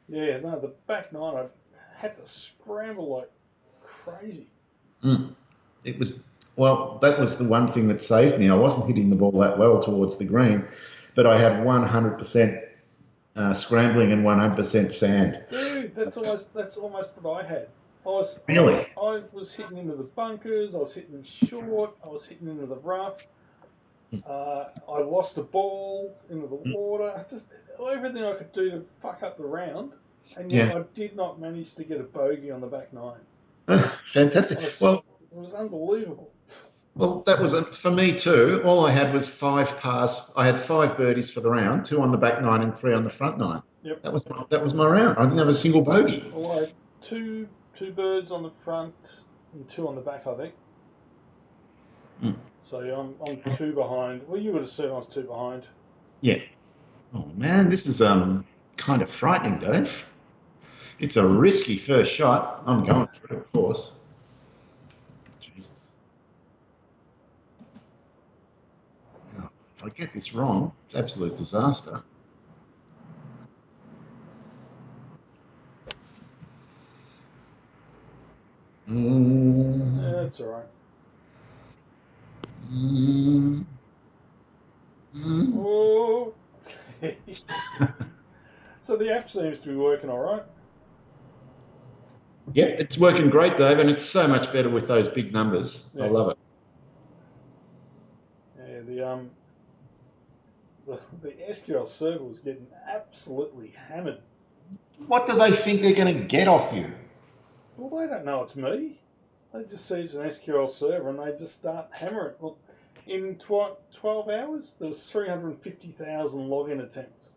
Yeah, no, the back nine, I had to scramble like crazy. Mm. It was, well, that was the one thing that saved me. I wasn't hitting the ball that well towards the green, but I had 100% scrambling and 100% sand. Dude, that's almost what I had. Really? I was hitting into the bunkers. I was hitting short. I was hitting into the rough. I lost the ball into the water. Just everything I could do to fuck up the round, and yet Yeah. I did not manage to get a bogey on the back nine. Fantastic. It was unbelievable. Well, that was it for me too. All I had was five pars. I had five birdies for the round, two on the back nine and three on the front nine. Yep. That was my round. I didn't have a single bogey. Well, I had two birds on the front and two on the back, I think. Mm. So yeah, I'm two behind. Well, you would have seen I was two behind. Yeah. Oh man, this is kind of frightening, Dave. It's a risky first shot. I'm going for it, of course. Jesus. Oh, if I get this wrong, it's absolute disaster. Yeah, Mm, that's all right. mm, mm. Oh, so the app seems to be working all right. Yeah, it's working great, Dave, and it's so much better with those big numbers. I Yeah, love it. yeah. The SQL server was getting absolutely hammered. What do they think they're going to get off you? Well, they don't know it's me. They just see it's an SQL server and they just start hammering. Well, in 12 hours, there was 350,000 login attempts.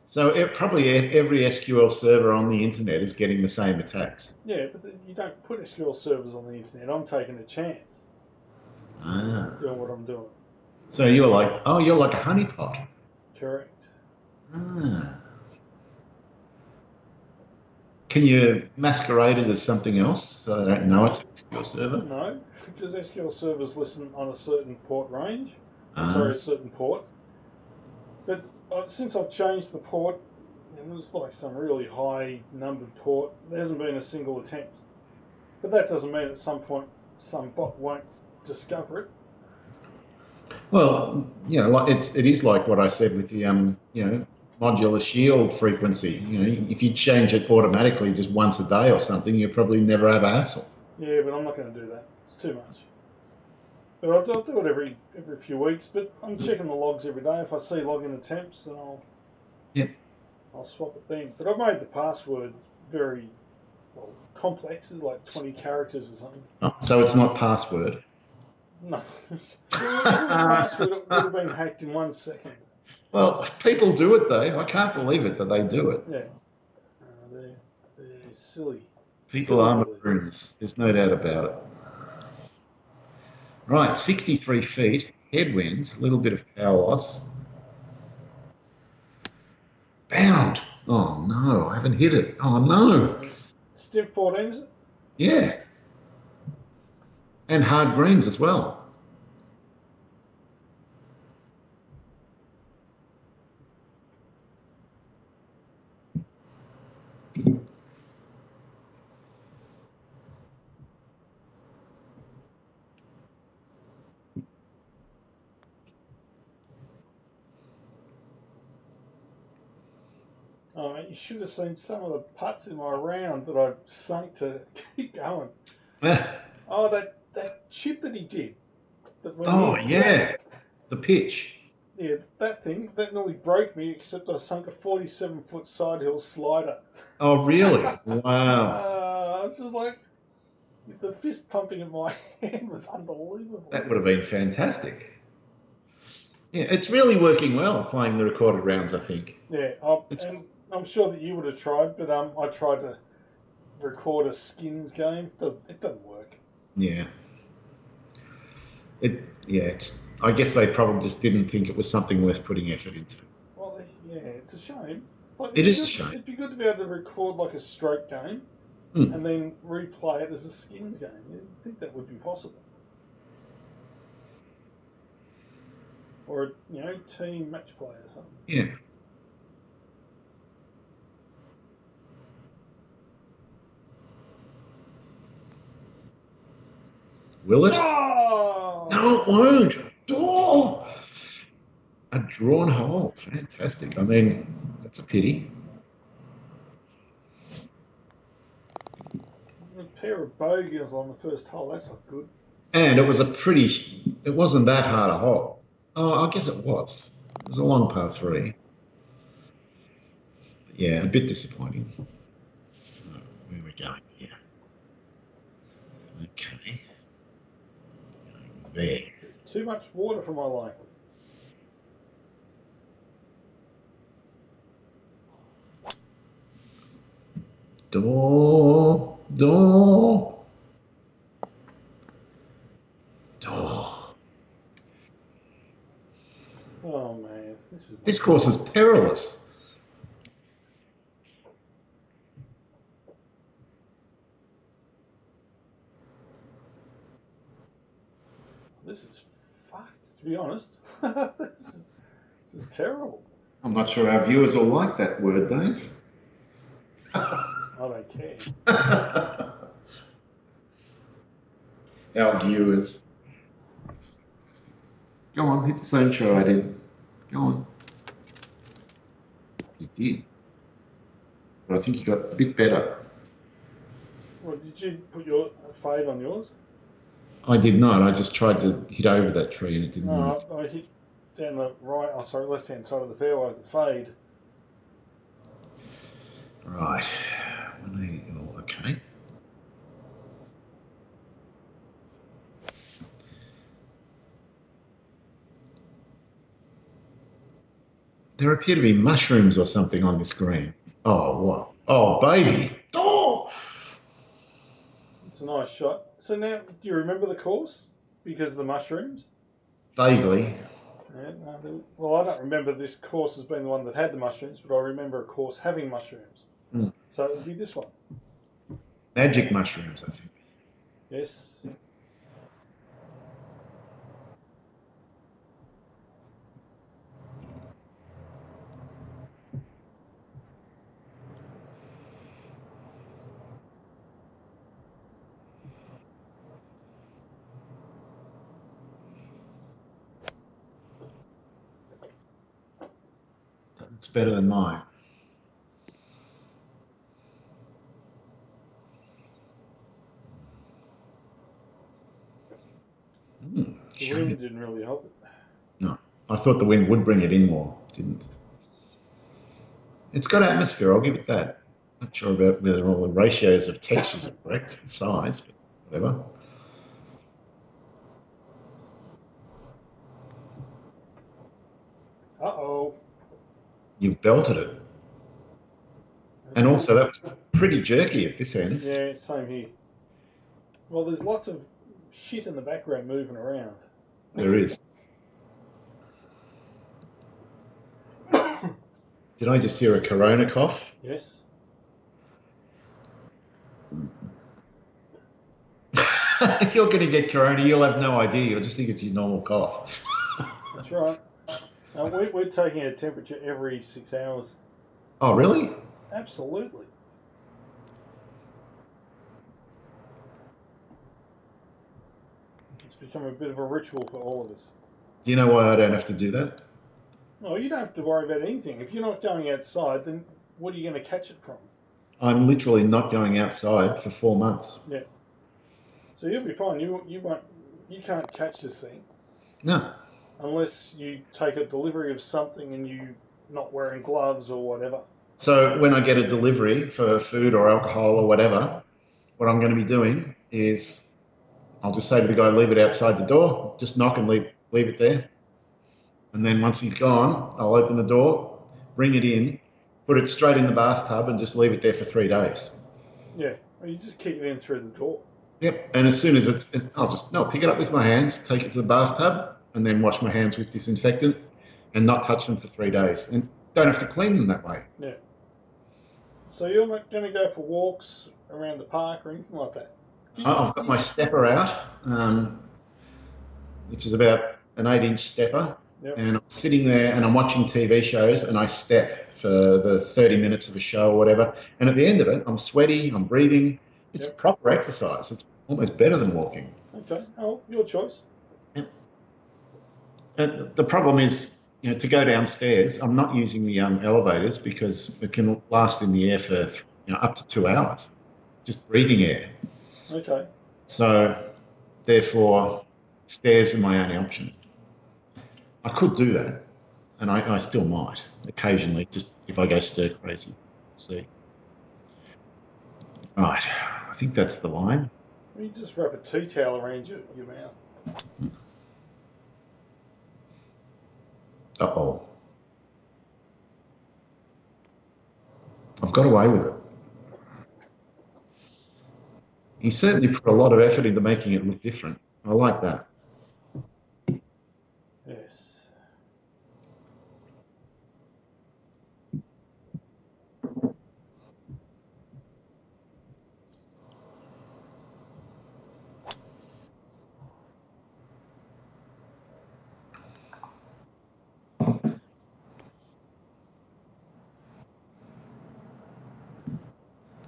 So probably every SQL server on the internet is getting the same attacks. Yeah, but you don't put SQL servers on the internet. I'm taking a chance Ah. doing what I'm doing. So you're like, oh, you're like a honeypot. Correct. Ah. Can you masquerade it as something else so they don't know it's an SQL server? No, because SQL servers listen on a certain port range. Ah. Sorry, a certain port. But since I've changed the port, it was like some really high numbered port. There hasn't been a single attempt. But that doesn't mean at some point some bot won't discover it. Well, like it is like what I said with the modular shield frequency. If you change it automatically just once a day or something, you probably never have a hassle. Yeah, but I'm not going to do that. It's too much. But I'll do it every few weeks. But I'm checking the logs every day. If I see login attempts, then Yep. I'll swap it then. But I've made the password very complex. It's like 20 characters or something. Oh, so it's not password. No, if it was password, it would have been hacked in 1 second. Well, people do it, Dave. I can't believe it, but they do it. Yeah, they're silly, People silly are Billy. maroons. There's no doubt about it. Right, 63 feet, headwind, a little bit of power loss. Bound. Oh no, I haven't hit it. Oh no. Step 14, is it? Yeah, and hard greens as well. Oh, you should have seen some of the putts in my round that I sunk to keep going. Oh, that chip that he did, that went Oh in, that yeah, the pitch. yeah, that thing that nearly broke me. Except I sunk a 47-foot side hill slider. Oh really? Wow. I was just like the fist pumping in my hand was unbelievable. That would have been fantastic. Yeah, it's really working well playing the recorded rounds, I think. Yeah, It's and I'm sure that you would have tried, but I tried to record a skins game. It doesn't work. yeah. It's I guess they probably just didn't think it was something worth putting effort into. Well, yeah, it's a shame. Like It is a shame. It'd be good to be able to record like a stroke game Hmm. and then replay it as a skins game. You'd think that would be possible, or team match play or something. Yeah. Will it? Oh! No, it won't. Oh! A drawn hole. Fantastic. I mean, that's a pity. A pair of bogeys on the first hole. That's not good. And it was it wasn't that hard a hole. Oh, I guess it was. It was a long par three. Yeah, a bit disappointing. Oh, where are we going here? Okay. There. There's too much water for my liking. Door. Door. Door. Oh man, This course is perilous. This is fucked. To be honest, this is terrible. I'm not sure our viewers will like that word, Dave. I don't care. Our viewers. Go on, hit the same show I did. Go on. You did. But I think you got a bit better. Well, did you put your fade on yours? I did not. I just tried to hit over that tree and it didn't work. No, I hit down the left-hand side of the fairway with the fade. Right. Okay. There appear to be mushrooms or something on this green. Oh, what? Oh, baby. Oh! It's a nice shot. So now, do you remember the course because of the mushrooms? Vaguely. Yeah, well, I don't remember this course as being the one that had the mushrooms, but I remember a course having mushrooms. Mm. So it would be this one. Magic mushrooms, I think. Yes. It's better than mine. The wind didn't really help it. No. I thought the wind would bring it in more. It didn't. It's got atmosphere, I'll give it that. Not sure about whether all the ratios of textures are correct for size, but whatever. Uh-oh. You've belted it. And also that was pretty jerky at this end. Yeah, same here. Well, there's lots of shit in the background moving around. There is. Did I just hear a corona cough? Yes. You're going to get corona, you'll have no idea, you'll just think it's your normal cough. That's right. We're taking a temperature every 6 hours. Oh, really? Absolutely. It's become a bit of a ritual for all of us. Do you know why I don't have to do that? No, you don't have to worry about anything. If you're not going outside, then what are you going to catch it from? I'm literally not going outside for 4 months. Yeah. So you'll be fine. You can't catch this thing. No. Unless you take a delivery of something and you're not wearing gloves or whatever. So when I get a delivery for food or alcohol or whatever, what I'm going to be doing is I'll just say to the guy, leave it outside the door, just knock and leave it there. And then once he's gone, I'll open the door, bring it in, put it straight in the bathtub and just leave it there for 3 days. Yeah, well, you just kick it in through the door. Yep, and as soon as I'll pick it up with my hands, take it to the bathtub, and then wash my hands with disinfectant and not touch them for 3 days. And don't have to clean them that way. Yeah. So you're not going to go for walks around the park or anything like that? I've got my stepper out, which is about an 8-inch stepper. Yep. And I'm sitting there and I'm watching TV shows and I step for the 30 minutes of a show or whatever. And at the end of it, I'm sweaty, I'm breathing. It's proper exercise. It's almost better than walking. Okay. Oh, your choice. And the problem is, to go downstairs, I'm not using the elevators because it can last in the air for up to 2 hours, just breathing air. Okay. So therefore, stairs are my only option. I could do that, and I still might occasionally, just if I go stir crazy. See, right? I think that's the line. You just wrap a tea towel around your mouth. Uh-oh. I've got away with it. He certainly put a lot of effort into making it look different. I like that. Yes.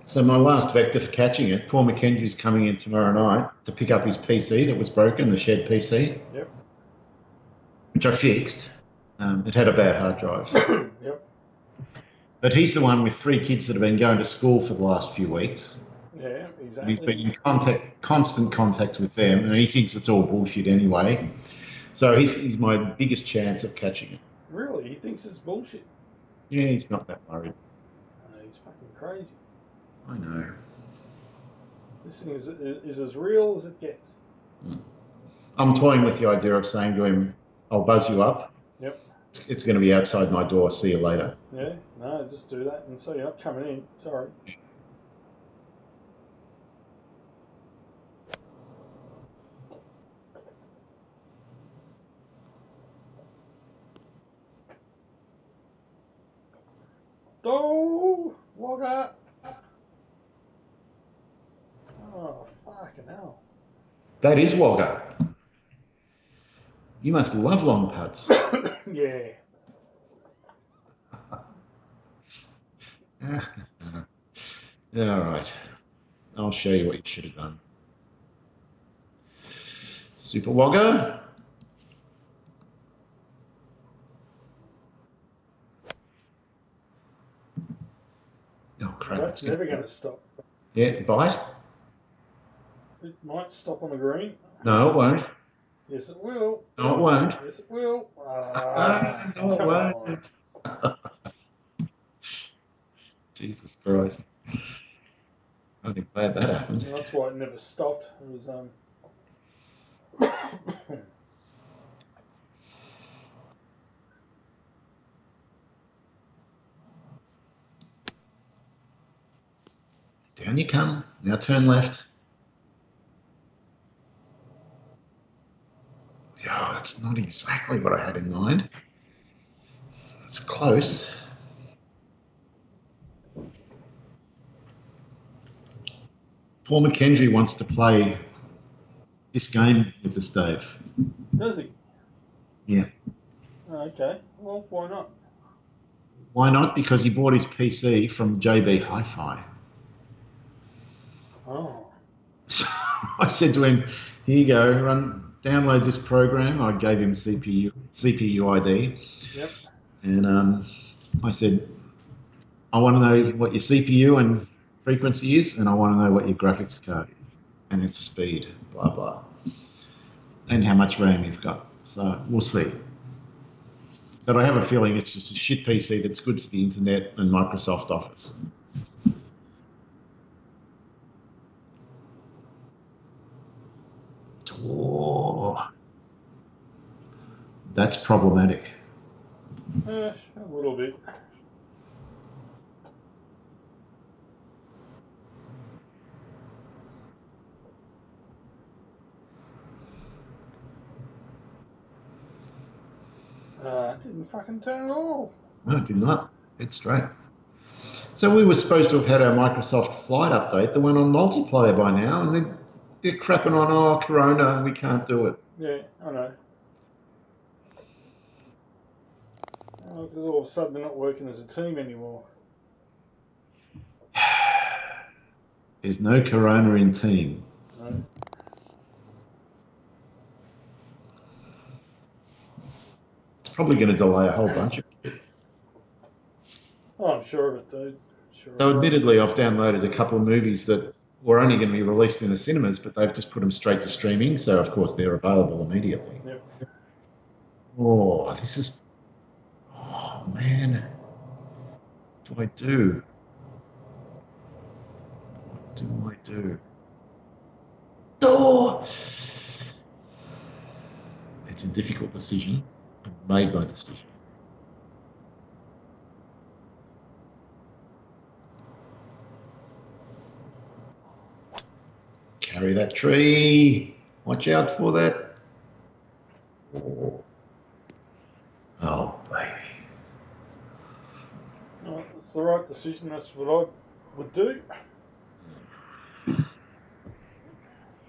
So my last vector for catching it, Paul McKendry's coming in tomorrow night to pick up his PC that was broken, the shed PC. Yep. Which I fixed. It had a bad hard drive. Yep. But he's the one with 3 kids that have been going to school for the last few weeks. Yeah, exactly. And he's been in constant contact with them, and he thinks it's all bullshit anyway. So he's my biggest chance of catching it. Really? He thinks it's bullshit? Yeah, he's not that worried. He's fucking crazy. I know. This thing is as real as it gets. I'm toying with the idea of saying to him, I'll buzz you up. Yep. It's going to be outside my door. See you later. Yeah, no, just do that and say you're not coming in. Sorry. Oh, Wogger! Oh, fucking hell. That is Wogger. You must love long putts. Yeah. All right. I'll show you what you should have done. Super Wogger. Oh, crap. That's never going to stop. Yeah, bite. It might stop on the green. No, it won't. Yes, it will. No, it won't. Yes, it will. No, it won't. Jesus Christ. I'm glad that happened. And that's why it never stopped. It was Down you come. Now turn left. Oh, that's not exactly what I had in mind. It's close. Paul McKendry wants to play this game with us, Dave. Does he? Yeah. Okay. Well, why not? Why not? Because he bought his PC from JB Hi-Fi. Oh. So I said to him, here you go, download this program. I gave him CPU ID. Yep. And I said, I want to know what your CPU and frequency is, and I want to know what your graphics card is, and its speed, blah, blah, and how much RAM you've got. So we'll see. But I have a feeling it's just a shit PC that's good for the internet and Microsoft Office. Oh, that's problematic. A little bit. Didn't fucking turn at all. No, it did not. It's straight. So we were supposed to have had our Microsoft Flight update that went on multiplayer by now, and they're crapping on, oh, Corona, and we can't do it. Yeah, I know. Because all of a sudden they're not working as a team anymore. There's no Corona in team. No. probably going to delay a whole bunch of it. Oh, I'm sure of it, dude. Sure So, of it. admittedly, I've downloaded a couple of movies that were only going to be released in the cinemas, but they've just put them straight to streaming. So, of course, they're available immediately. Yep. Oh, this is. Oh, man. What do I do? What do I do? Oh! It's a difficult decision. I've made my decision. Carry that tree. Watch out for that. Oh, baby. No, it's the right decision. That's what I would do.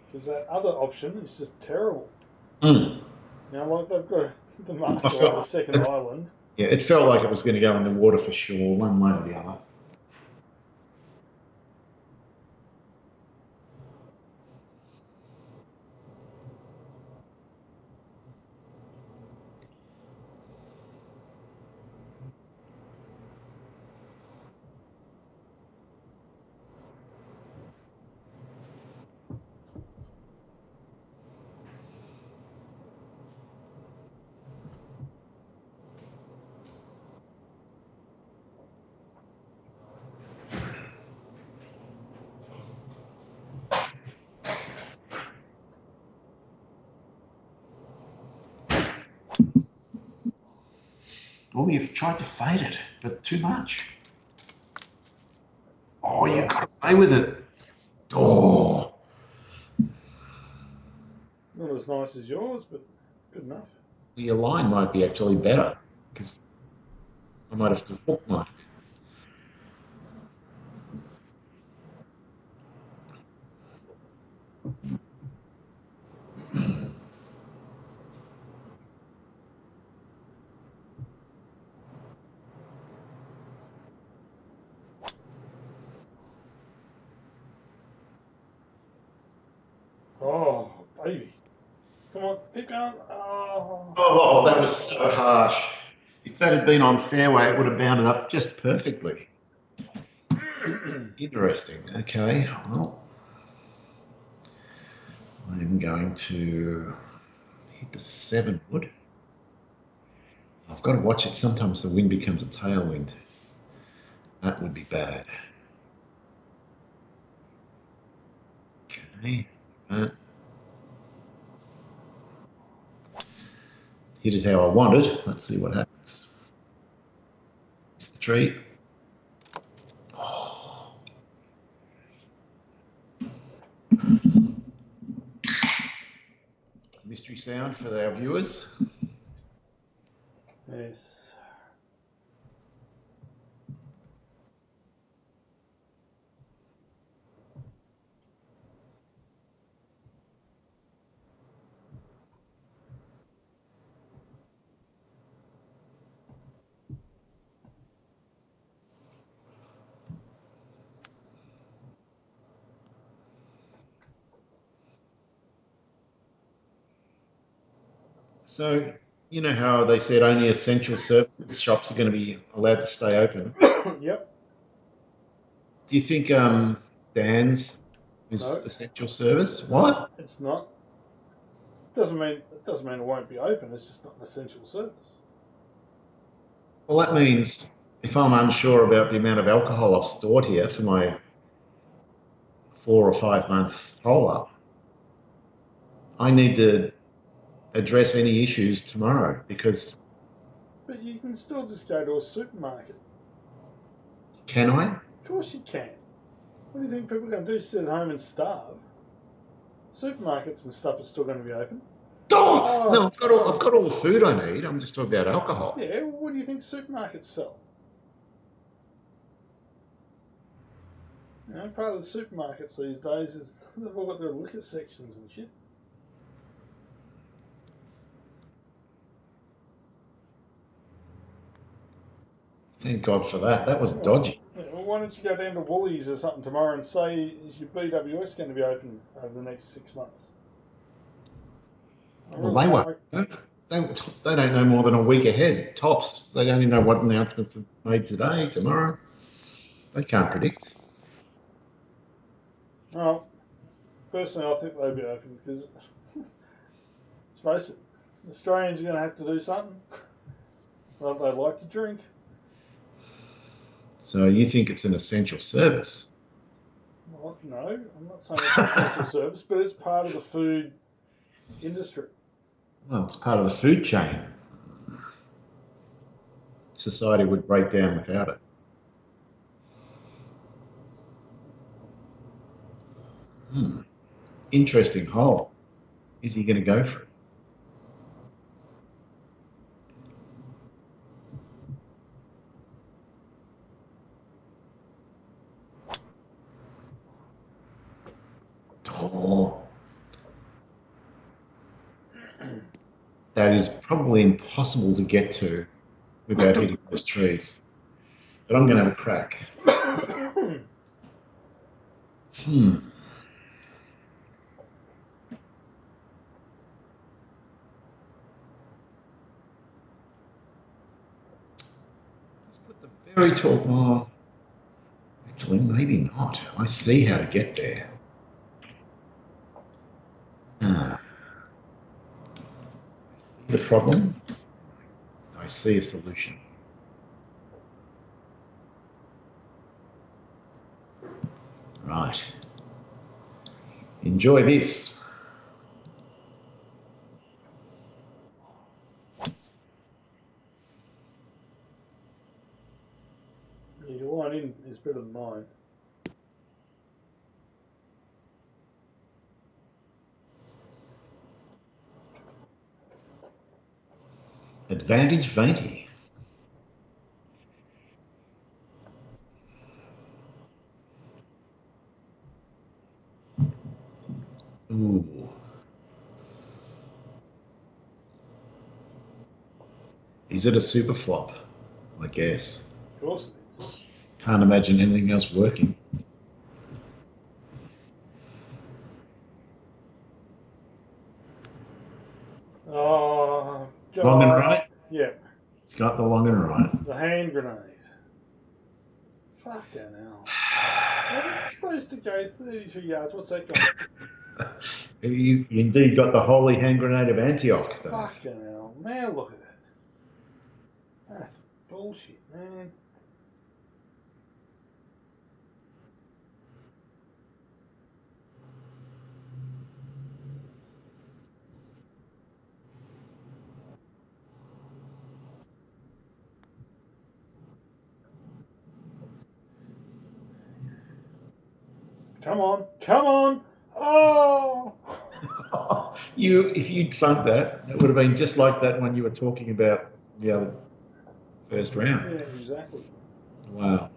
Because that other option is just terrible. Mm. Now, like they've got the I market on felt the second island. Yeah, it felt like it was going to go in the water for sure, one way or the other. Oh, you've tried to fade it, but too much. Oh, you got away with it. Oh, Not as nice as yours, but good enough. your line might be actually better because I might have to hook mine. Oh, baby. Come on, keep going. Oh. Oh, that was so harsh. If that had been on fairway, it would have bounded up just perfectly. Interesting. Okay, well, I'm going to hit the 7 wood. I've got to watch it. Sometimes the wind becomes a tailwind. That would be bad. Okay. Hit it how I wanted. Let's see what happens. It's the tree. Oh. Mystery sound for our viewers. Yes. So, you know how they said only essential services shops are going to be allowed to stay open? Yep. Do you think Dan's is No. essential service? What? It's not. It doesn't mean it won't be open. It's just not an essential service. Well, that means if I'm unsure about the amount of alcohol I've stored here for my 4 or 5 month hole up, I need to address any issues tomorrow because But you can still just go to a supermarket. can I? Of course you can. What do you think people are going to do? Sit at home and starve? Supermarkets and stuff are still going to be open. Oh, no, I've got all the food I need. I'm just talking about alcohol. Yeah, well, what do you think supermarkets sell? You know, part of the supermarkets these days is they've all got their liquor sections and shit. Thank God for that. That was dodgy. Yeah, well, why don't you go down to Woolies or something tomorrow and say, is your BWS going to be open over the next 6 months? Well, they won't. They, they don't know more than a week ahead, tops. They don't even know what announcements are made today, tomorrow. They can't predict. Well, personally, I think they'll be open because, let's face it, Australians are going to have to do something. Well, they like to drink. So you think it's an essential service? Well, no, I'm not saying it's an essential service, but it's part of the food industry. Well, it's part of the food chain. Society would break down without it. Interesting hole. Is he going to go for it? Oh, that is probably impossible to get to without hitting those trees. But I'm going to have a crack. Hmm. Let's put the very tall. Oh, actually, maybe not. I see how to get there. Ah, I see the problem. I see a solution. Right. Enjoy this. Your line in is better than mine. Advantage 20. Ooh. Is it a super flop? I guess. Of course it is. Can't imagine anything else working. Oh, Long and God. right? Yeah, It's got the long and right. the hand grenade. Fucking hell. Well, it's supposed to go 32 yards. What's that going? You indeed got the holy hand grenade of Antioch, though. Fucking hell. Man, look at it. That's bullshit, man. Come on. Come on. Oh! If you'd sunk that, it would have been just like that one you were talking about the other first round. Yeah, exactly. Wow.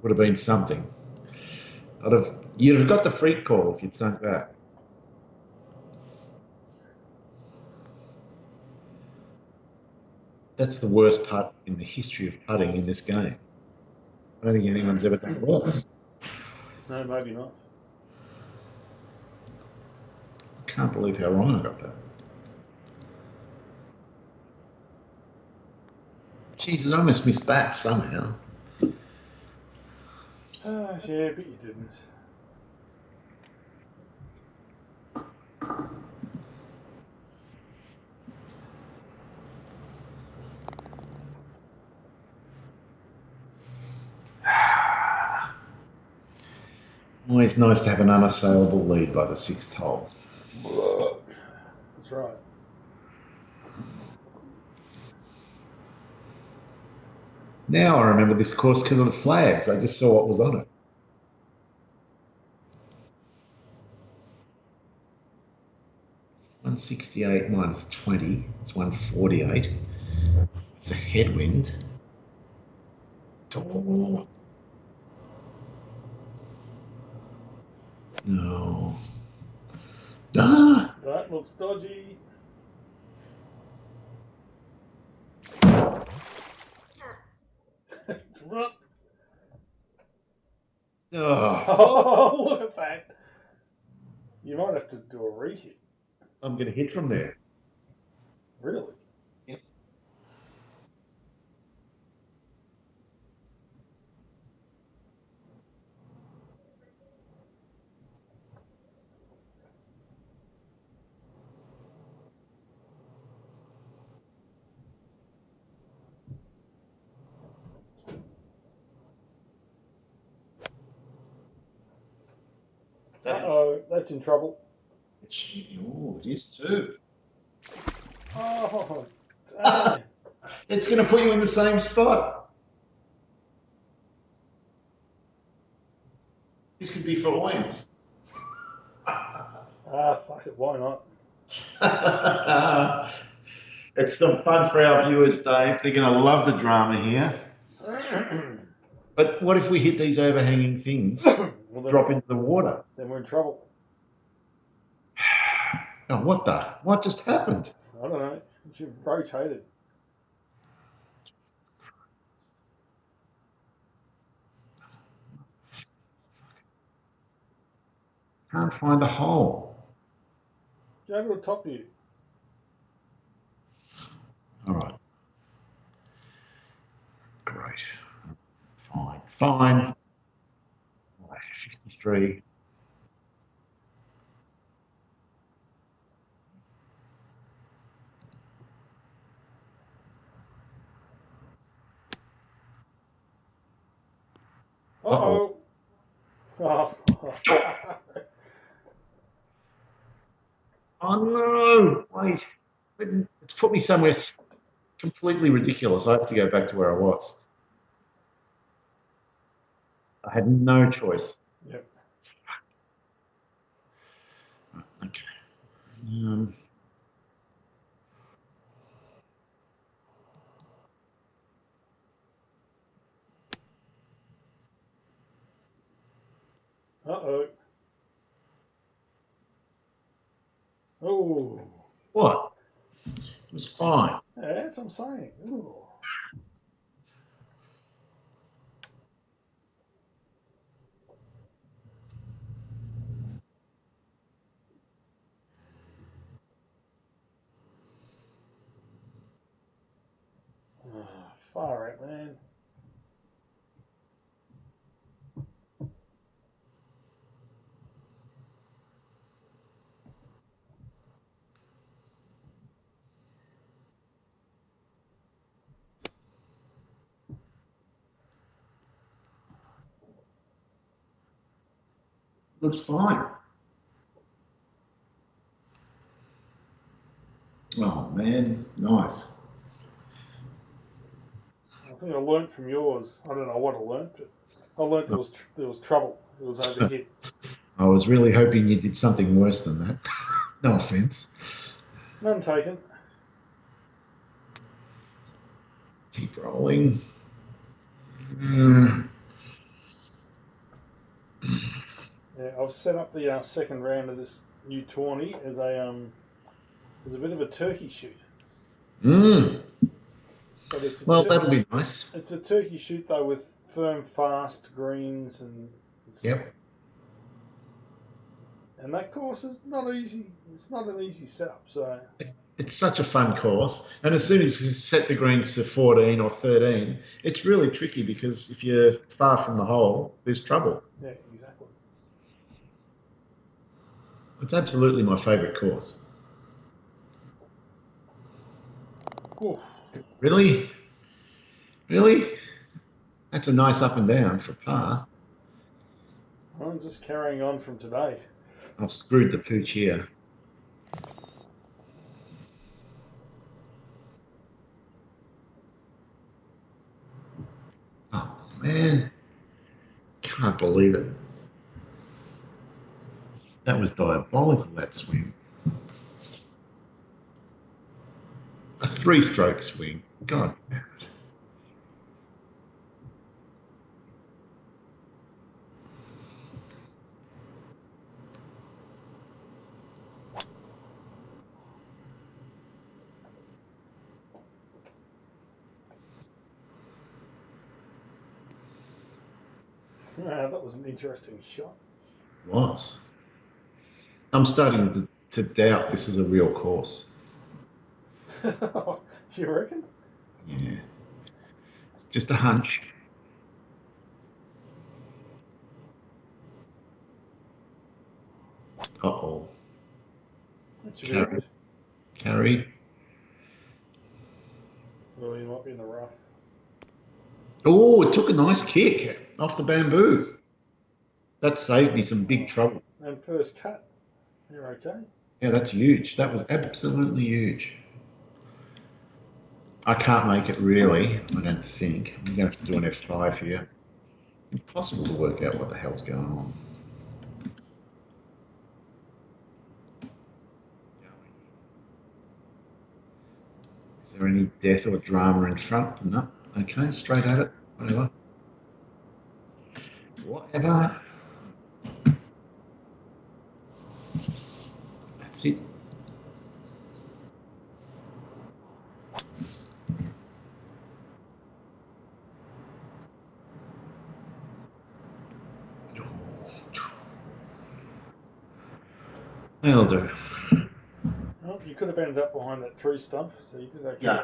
Would have been something. You'd have got the freak call if you'd sunk that. That's the worst putt in the history of putting in this game. I don't think anyone's ever done worse. No, maybe not. I can't believe how wrong I got that. Jesus, I almost missed that somehow. Yeah, but you didn't. Always nice to have an unassailable lead by the sixth hole. That's right. Now I remember this course because of the flags. I just saw what was on it. $168 minus 20. It's 148. It's a headwind. Oh. No. Ah! That looks dodgy. Oh. Oh, look at that. You might have to do a re-hit. I'm going to hit from there. Really? Uh-oh, that's in trouble. Oh, it is too. Oh, dang. It's going to put you in the same spot. This could be for Williams. Fuck it, why not? It's some fun for our viewers, Dave. They're going to love the drama here. But what if we hit these overhanging things, Well, drop into the water? Then we're in trouble. Oh, what just happened? I don't know. You've rotated. Can't find the hole. Go to the top view. All right. Great. Fine. 53. Uh-oh. Oh. Oh no! Wait, it's put me somewhere completely ridiculous. I have to go back to where I was. I had no choice. Yep. Okay. Uh-oh. Oh. What? It was fine. Yeah, that's what I'm saying. Ooh. Far out, man. Looks fine. Oh man, nice. I think I learnt from yours. I don't know what I learnt, but I learnt there was trouble. It was overhit. I was really hoping you did something worse than that. No offense. None taken. Keep rolling. Yeah, I've set up the second round of this new tourney as a bit of a turkey shoot. But Well, that'll be nice. It's a turkey shoot though with firm, fast greens and Yep. And that course is not easy. It's not an easy setup. So It's such a fun course, and as soon as you set the greens to 14 or 13, it's really tricky because if you're far from the hole, there's trouble. yeah, exactly. It's absolutely my favourite course. Oof. Really? Really? That's a nice up and down for par. I'm just carrying on from today. I've screwed the pooch here. Oh, man. Can't believe it. That was diabolical, that swing. A three-stroke swing. God damn it. That was an interesting shot. Was. I'm starting to doubt this is a real course. You reckon? Yeah. Just a hunch. Uh-oh. That should be right. Carry. Well, you might be in the rough. Oh, it took a nice kick off the bamboo. That saved me some big trouble. And first cut, you're okay. Yeah, that's huge. That was absolutely huge. I can't make it really, I don't think. I'm going to have to do an F5 here. Impossible to work out what the hell's going on. Is there any death or drama in front? No. Okay, straight at it. Whatever. Whatever. That's it. That'll do. Well, you could have ended up behind that tree stump, so you did okay. Yeah.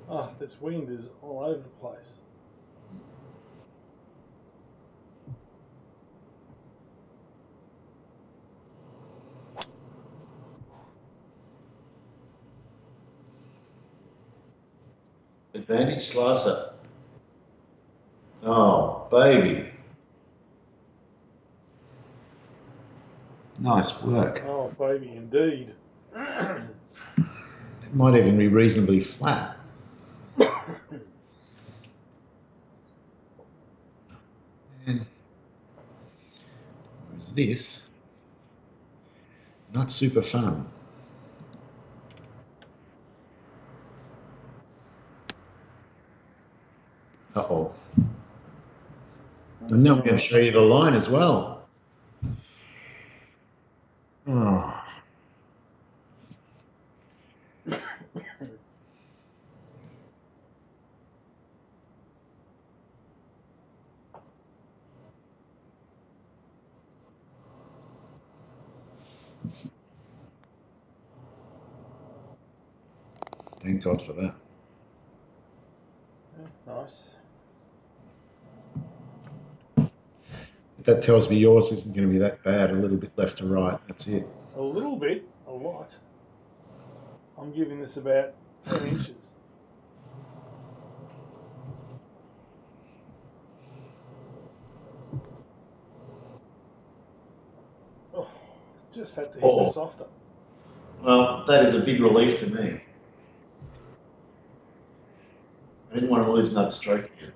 Oh, this wind is all over the place. Advantage slicer. Oh, baby. Nice work. Oh, baby, indeed. It might even be reasonably flat. And whereas this, not super fun. Uh-oh. And now I'm going to show you the line as well. Oh. Thank God for that. Yeah, nice. That tells me yours isn't going to be that bad. A little bit left to right. That's it. A little bit, a lot. I'm giving this about 10 inches. Oh, just had to hit softer. Well, that is a big relief to me. I didn't want to lose another stroke here.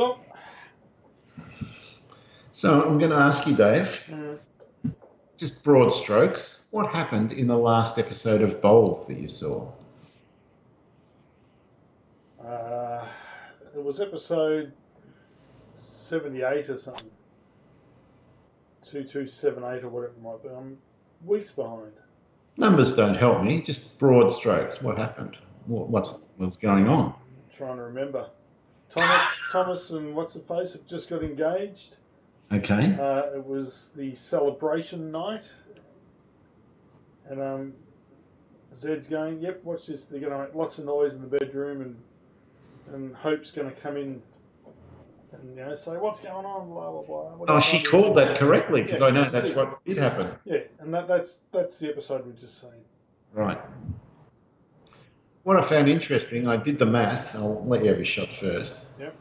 Stop. So I'm going to ask you, Dave, just broad strokes, what happened in the last episode of Bold that you saw? It was episode 78 or something. 2278 or whatever it might be. I'm weeks behind. Numbers don't help me, just broad strokes. What happened? What's going on? I'm trying to remember. Thomas and what's the face have just got engaged. Okay. It was the celebration night, and Zed's going, "Yep, watch this. They're going to make lots of noise in the bedroom, and Hope's going to come in and say what's going on, blah blah blah." Oh, she called that correctly because I know that's what did happen. Yeah, and that's the episode we've just seen. Right. What I found interesting, I did the math. I'll let you have your shot first. Yep.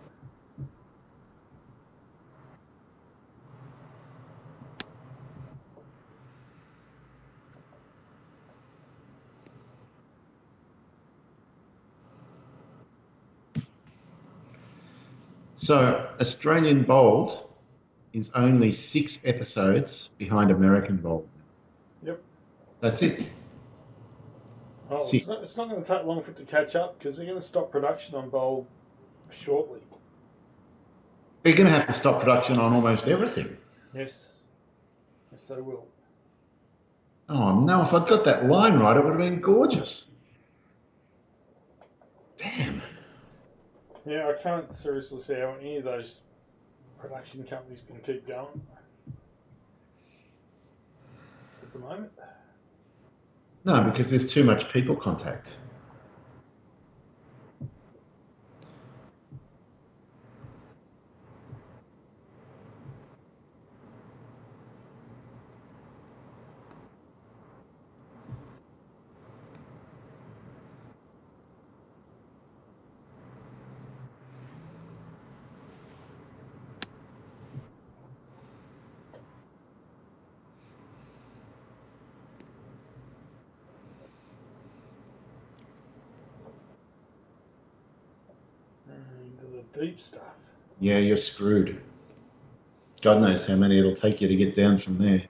So Australian Bold is only 6 episodes behind American Bold. Yep. That's it. Oh, Six. it's not going to take long for it to catch up because they're going to stop production on Bold shortly. They're going to have to stop production on almost everything. Yes. Yes, they will. Oh no, if I'd got that line right, it would have been gorgeous. Damn. Yeah, I can't seriously see how any of those production companies can keep going at the moment. No, because there's too much people contact. Into the deep stuff. Yeah, you're screwed. God knows how many it'll take you to get down from there.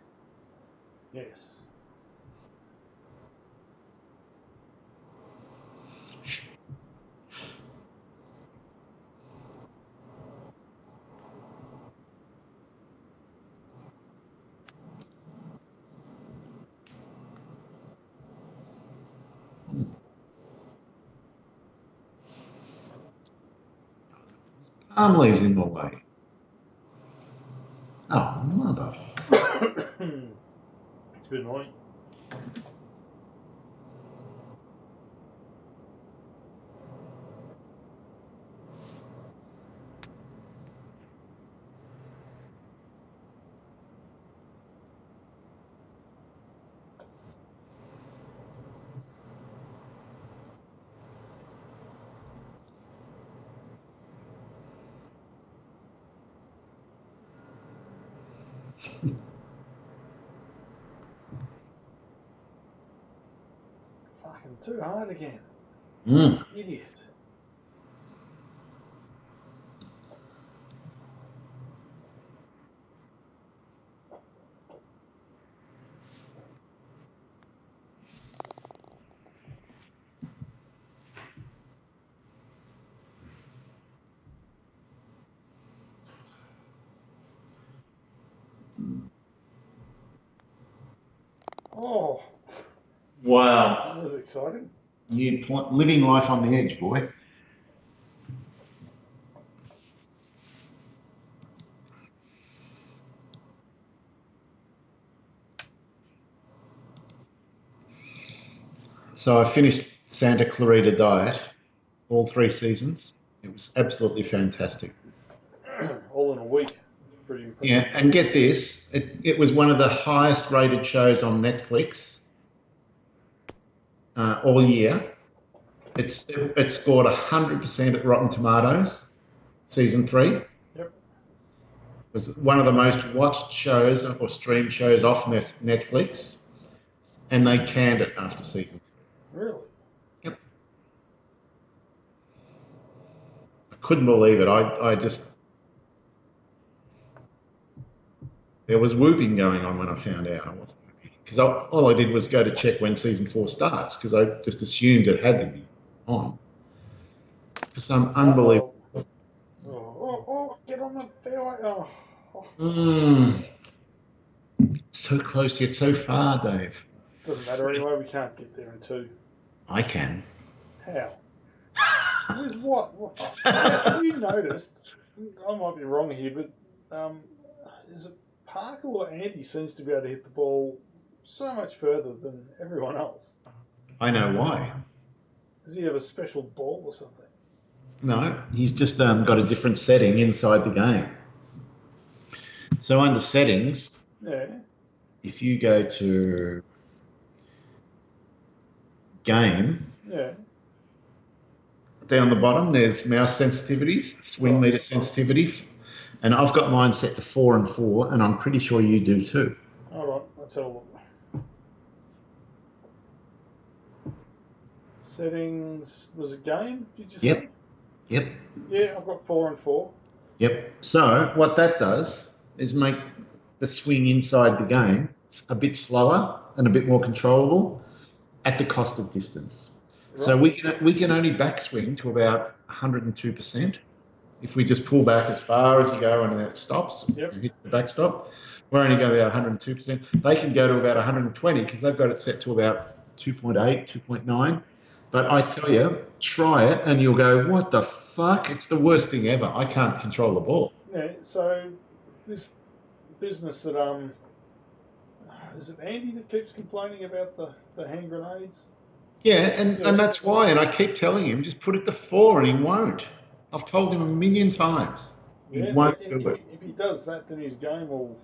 Yes. Palm leaves in the way. Oh, mother. It's a bit annoying. Fucking too hard again. Mm. Idiot. Oh, Wow. that was exciting. You living life on the edge, boy. So I finished Santa Clarita Diet, all 3 seasons. It was absolutely fantastic. All in a week. It's pretty impressive. Yeah, and get this, it was one of the highest rated shows on Netflix all year. It scored 100% at Rotten Tomatoes, season 3. It Yep. was one of the most watched shows or streamed shows off Netflix, and they canned it after season 3. Really? Yep. I couldn't believe it. I just, there was whooping going on when I found out. I wasn't happy because all I did was go to check when season 4 starts because I just assumed it had to be on for some unbelievable. Get on the fairway. Oh. So close yet so far, Dave. Doesn't matter anyway, we can't get there in 2. I can. How? With what? Have you noticed? I might be wrong here, but is it Parker or Andy seems to be able to hit the ball so much further than everyone else? I know why. Does he have a special ball or something? No, he's just got a different setting inside the game. So under settings, Yeah. if you go to game, Yeah. down the bottom, there's mouse sensitivities, swing meter sensitivity, and I've got mine set to 4 and 4, and I'm pretty sure you do too. All right, let's have a look. Settings, was it game, did you say? Yep. Yeah, I've got 4 and 4. Yep. So what that does is make the swing inside the game a bit slower and a bit more controllable at the cost of distance. So Right. we can only backswing to about 102%. If we just pull back as far as you go and then it stops Yep. and hits the backstop, we're only going about 102%. They can go to about 120 because they've got it set to about 2.8, 2.9. But I tell you, try it and you'll go, what the fuck? It's the worst thing ever. I can't control the ball. Yeah. So this business that is it Andy that keeps complaining about the hand grenades? Yeah, Yeah. and that's why. And I keep telling him, just put it to 4 and he won't. I've told him a million times. He Yeah. won't do it. If he does that, then his game will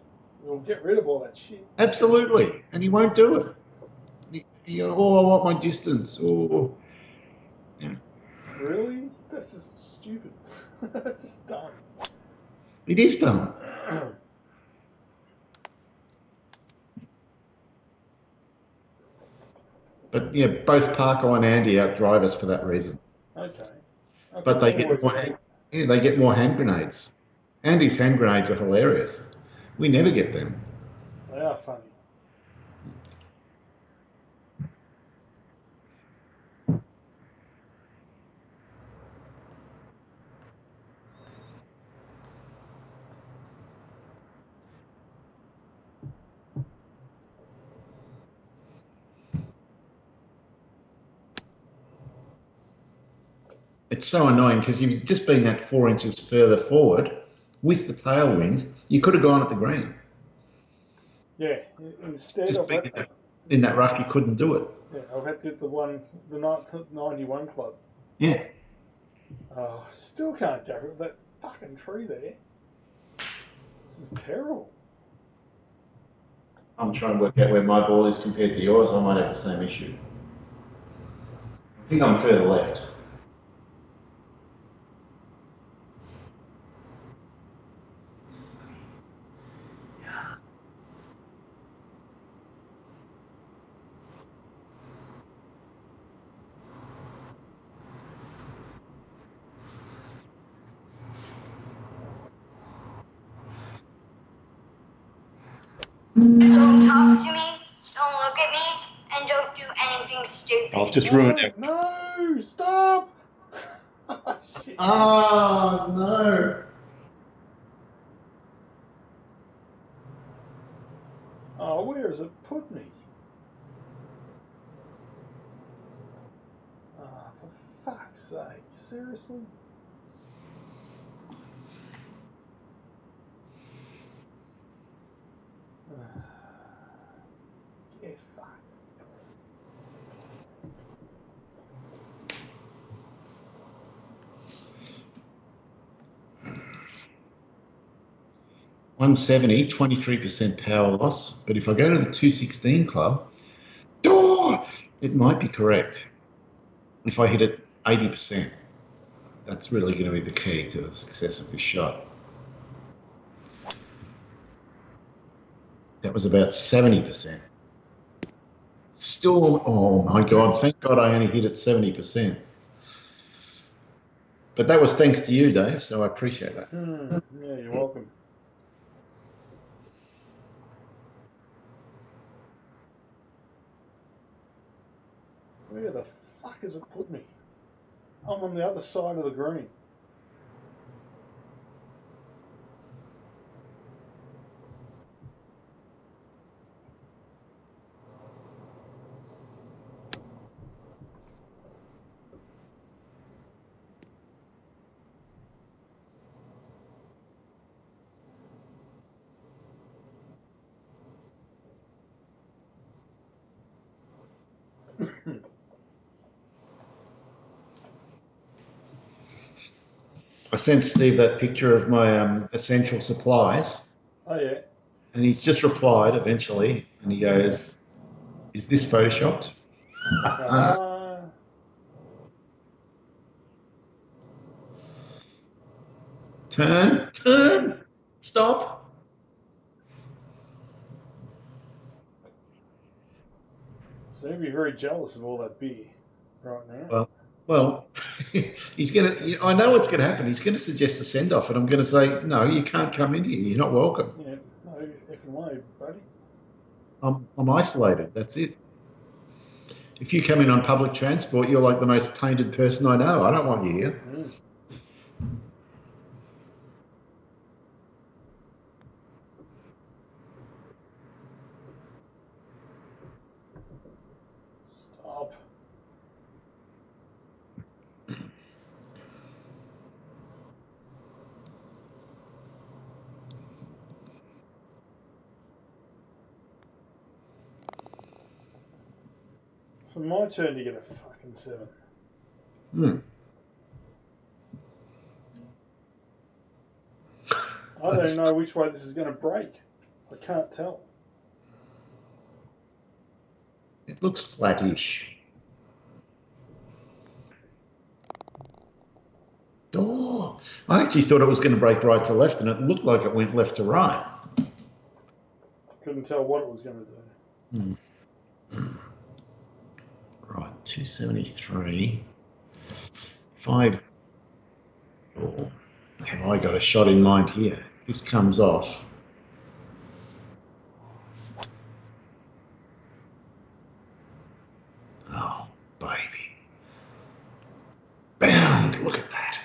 get rid of all that shit. Absolutely. And he won't do it. Oh, I want my distance. Oh, yeah. Really? That's just stupid. That's just dumb. It is dumb. But yeah, both Parker and Andy outdrive us for that reason. Okay. Okay. But they I'll get work more, on that. yeah, they get more hand grenades. Andy's hand grenades are hilarious. We never get them. They are funny. It's so annoying because you've just been that 4 inches further forward with the tailwind. You could have gone at the green. Yeah. Instead, Just I've being had in this. that rough, you couldn't do it. Yeah, I've had to get the 91 club. Yeah. Oh, still can't go for that fucking tree there. This is terrible. I'm trying to work out where my ball is compared to yours. I might have the same issue. I think I'm further left. Don't talk to me, don't look at me, and don't do anything stupid. I've just ruined it. No, stop! Shit. Oh, no. Oh, where has it put me? Oh, for fuck's sake. Seriously? Get fucked. One 23% power loss. But if I go to the 216 club, it might be correct. If I hit it 80%, that's really going to be the key to the success of this shot. That was about 70%. Still, oh my God, thank God I only hit it 70%. But that was thanks to you, Dave, so I appreciate that. Yeah, you're welcome. Where the fuck has it put me? I'm on the other side of the green. I sent Steve that picture of my essential supplies, Oh, yeah. and he's just replied eventually, and he goes, "Is this photoshopped?" Turn, stop. Seem to be very jealous of all that beer right now. Well, He's going to, I know what's going to happen. He's going to suggest a send off, and I'm going to say, no, you can't come in here. You're not welcome. Yeah, no effing way, buddy. I'm isolated. That's it. If you come in on public transport, you're like the most tainted person I know. I don't want you here. Stop. So my turn to get a fucking 7. I don't even know which way this is going to break. I can't tell. It looks flattish. Oh, I actually thought it was going to break right to left, and it looked like it went left to right. Couldn't tell what it was going to do. Right, 273. 5. Oh, have I got a shot in mind here? This comes off. Oh, baby. Bound. Look at that.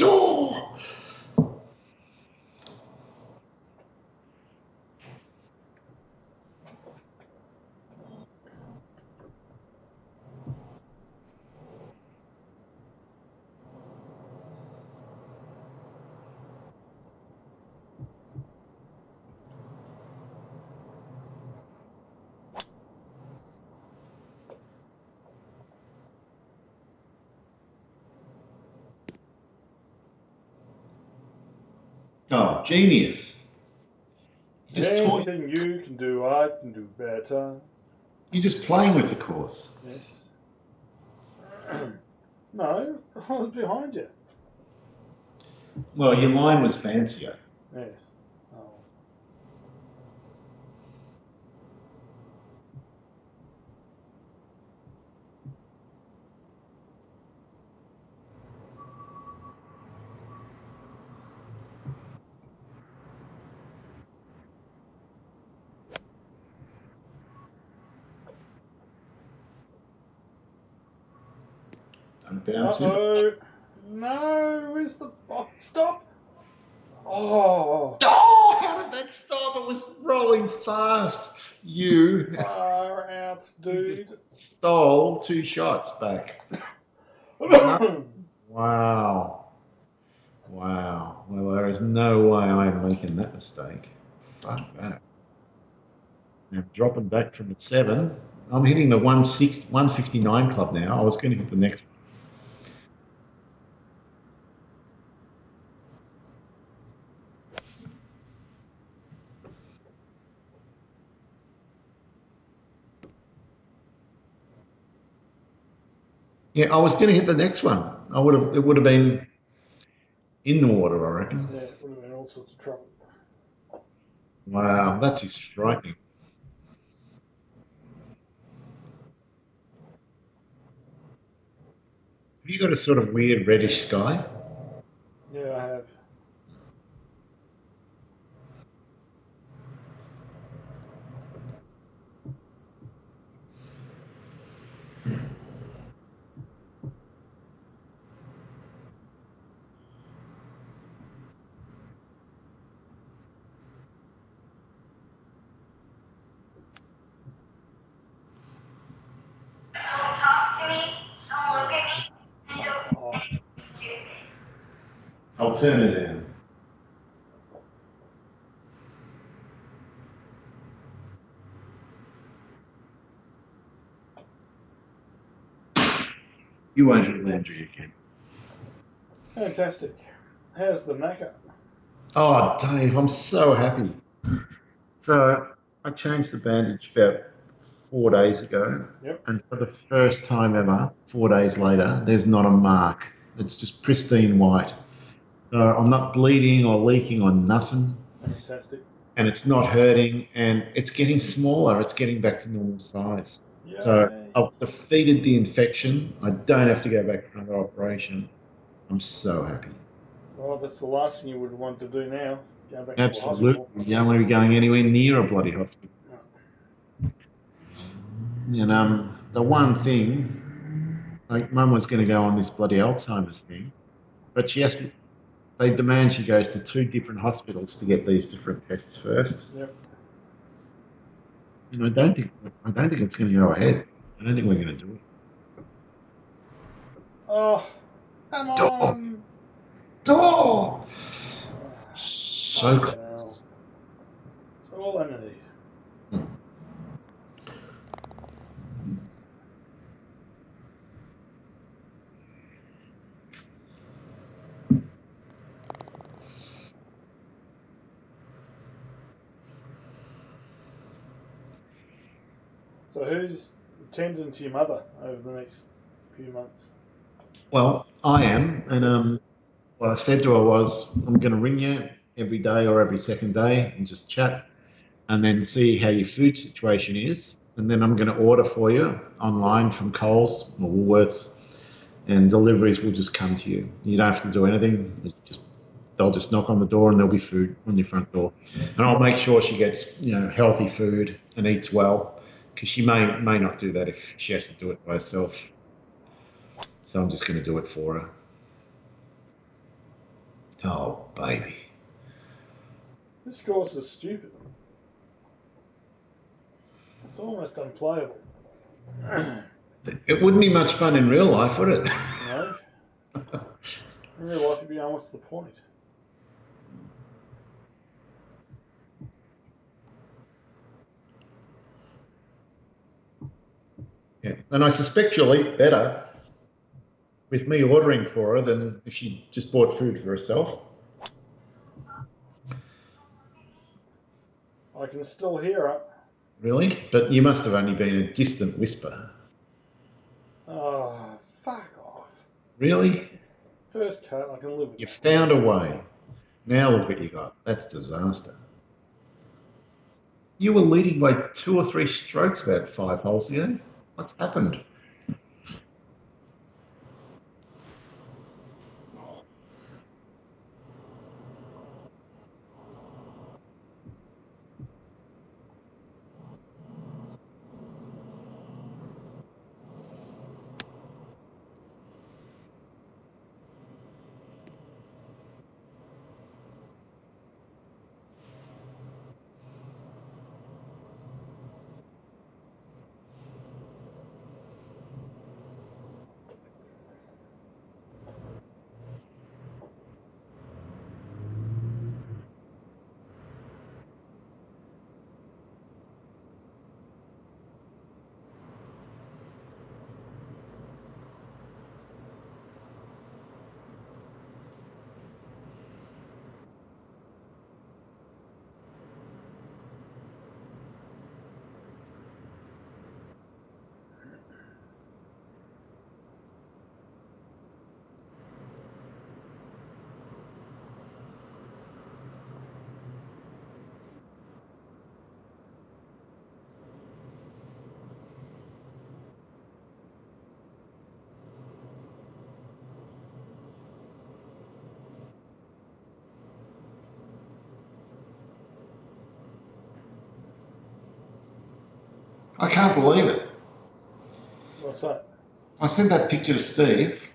Oh! Oh, genius. Anything you can do, I can do better. You're just playing with the course. Yes. No, I was behind you. Well, your line was fancier. Yes. Oh. Uh-oh. No, where's the... Oh, stop! Oh! Oh, how did that stop? It was rolling fast. You Far out, dude. just stole 2 shots back. Wow. Wow. Well, there is no way I'm making that mistake. Fuck that. I'm dropping back from the 7. I'm hitting the 159 club now. I was going to hit the next one. Yeah, I was going to hit the next one. It would have been in the water, I reckon. Yeah, it would have been all sorts of trouble. Wow, that is frightening. Have you got a sort of weird reddish sky? Yeah, I have. Don't talk to me. Don't look at me. And don't Oh. be stupid. I'll turn it down. You won't hit Landry again. Fantastic. How's the knacker? Oh, Dave, I'm so happy. So I changed the bandage about 4 days ago. Yep. And for the first time ever, 4 days later, there's not a mark. It's just pristine white. So I'm not bleeding or leaking or nothing. Fantastic. And it's not hurting, and it's getting smaller. It's getting back to normal size. So Yay. I've defeated the infection. I don't have to go back for another operation. I'm so happy. Well, that's the last thing you would want to do now, going back to the Absolutely. hospital. You don't want to be going anywhere near a bloody hospital. No. And the one thing, like Mum was going to go on this bloody Alzheimer's thing, but she has to. They demand she goes to 2 different hospitals to get these different tests first. Yep. And I don't think it's going to go ahead. I don't think we're going to do it. Oh, come Door, on. door. Oh, So fucking close. hell. That's all I need. So who's tending to your mother over the next few months? Well, I am, and what I said to her was, I'm going to ring you every day or every second day and just chat, and then see how your food situation is, and then I'm going to order for you online from Coles or Woolworths, and deliveries will just come to you. You don't have to do anything. They'll just knock on the door and there'll be food on your front door. And I'll make sure she gets healthy food and eats well, because she may not do that if she has to do it by herself. So I'm just going to do it for her. Oh, baby. This course is stupid. It's almost unplayable. It wouldn't be much fun in real life, would it? No. In real life, you'd be going, what's the point? Yeah. And I suspect you'll eat better with me ordering for her than if she just bought food for herself. I can still hear her. Really? But you must have only been a distant whisper. Oh, fuck off. Really? First cut, I can live with You that. found a way. Now look what you got. That's disaster. You were leading by 2 or 3 strokes about 5 holes ago. What's happened? I can't believe it. What's that? I sent that picture to Steve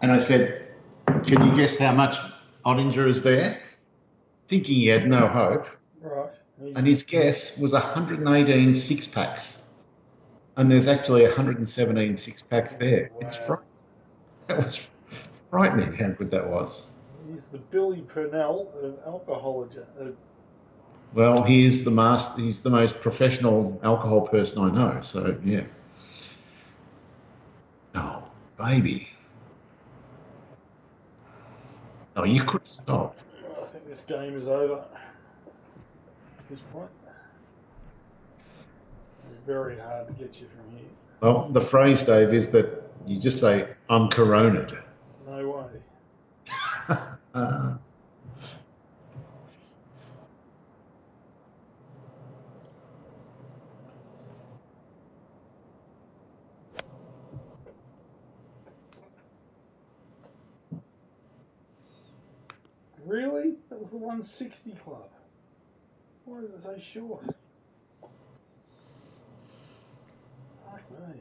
and I said, can you guess how much Ottinger is there? Thinking he had no hope. Right. And his guess was 118 six-packs. And there's actually 117 six-packs there. Wow. That was frightening how good that was. He's the Billy Purnell of alcohology. Well, he's the most professional alcohol person I know. So yeah. Oh, baby. Oh, you could stop. I think this game is over at this point. It's very hard to get you from here. Well, the phrase, Dave, is that you just say, I'm coroned. No way. was the 160 club. Why is it so short? Fuck me.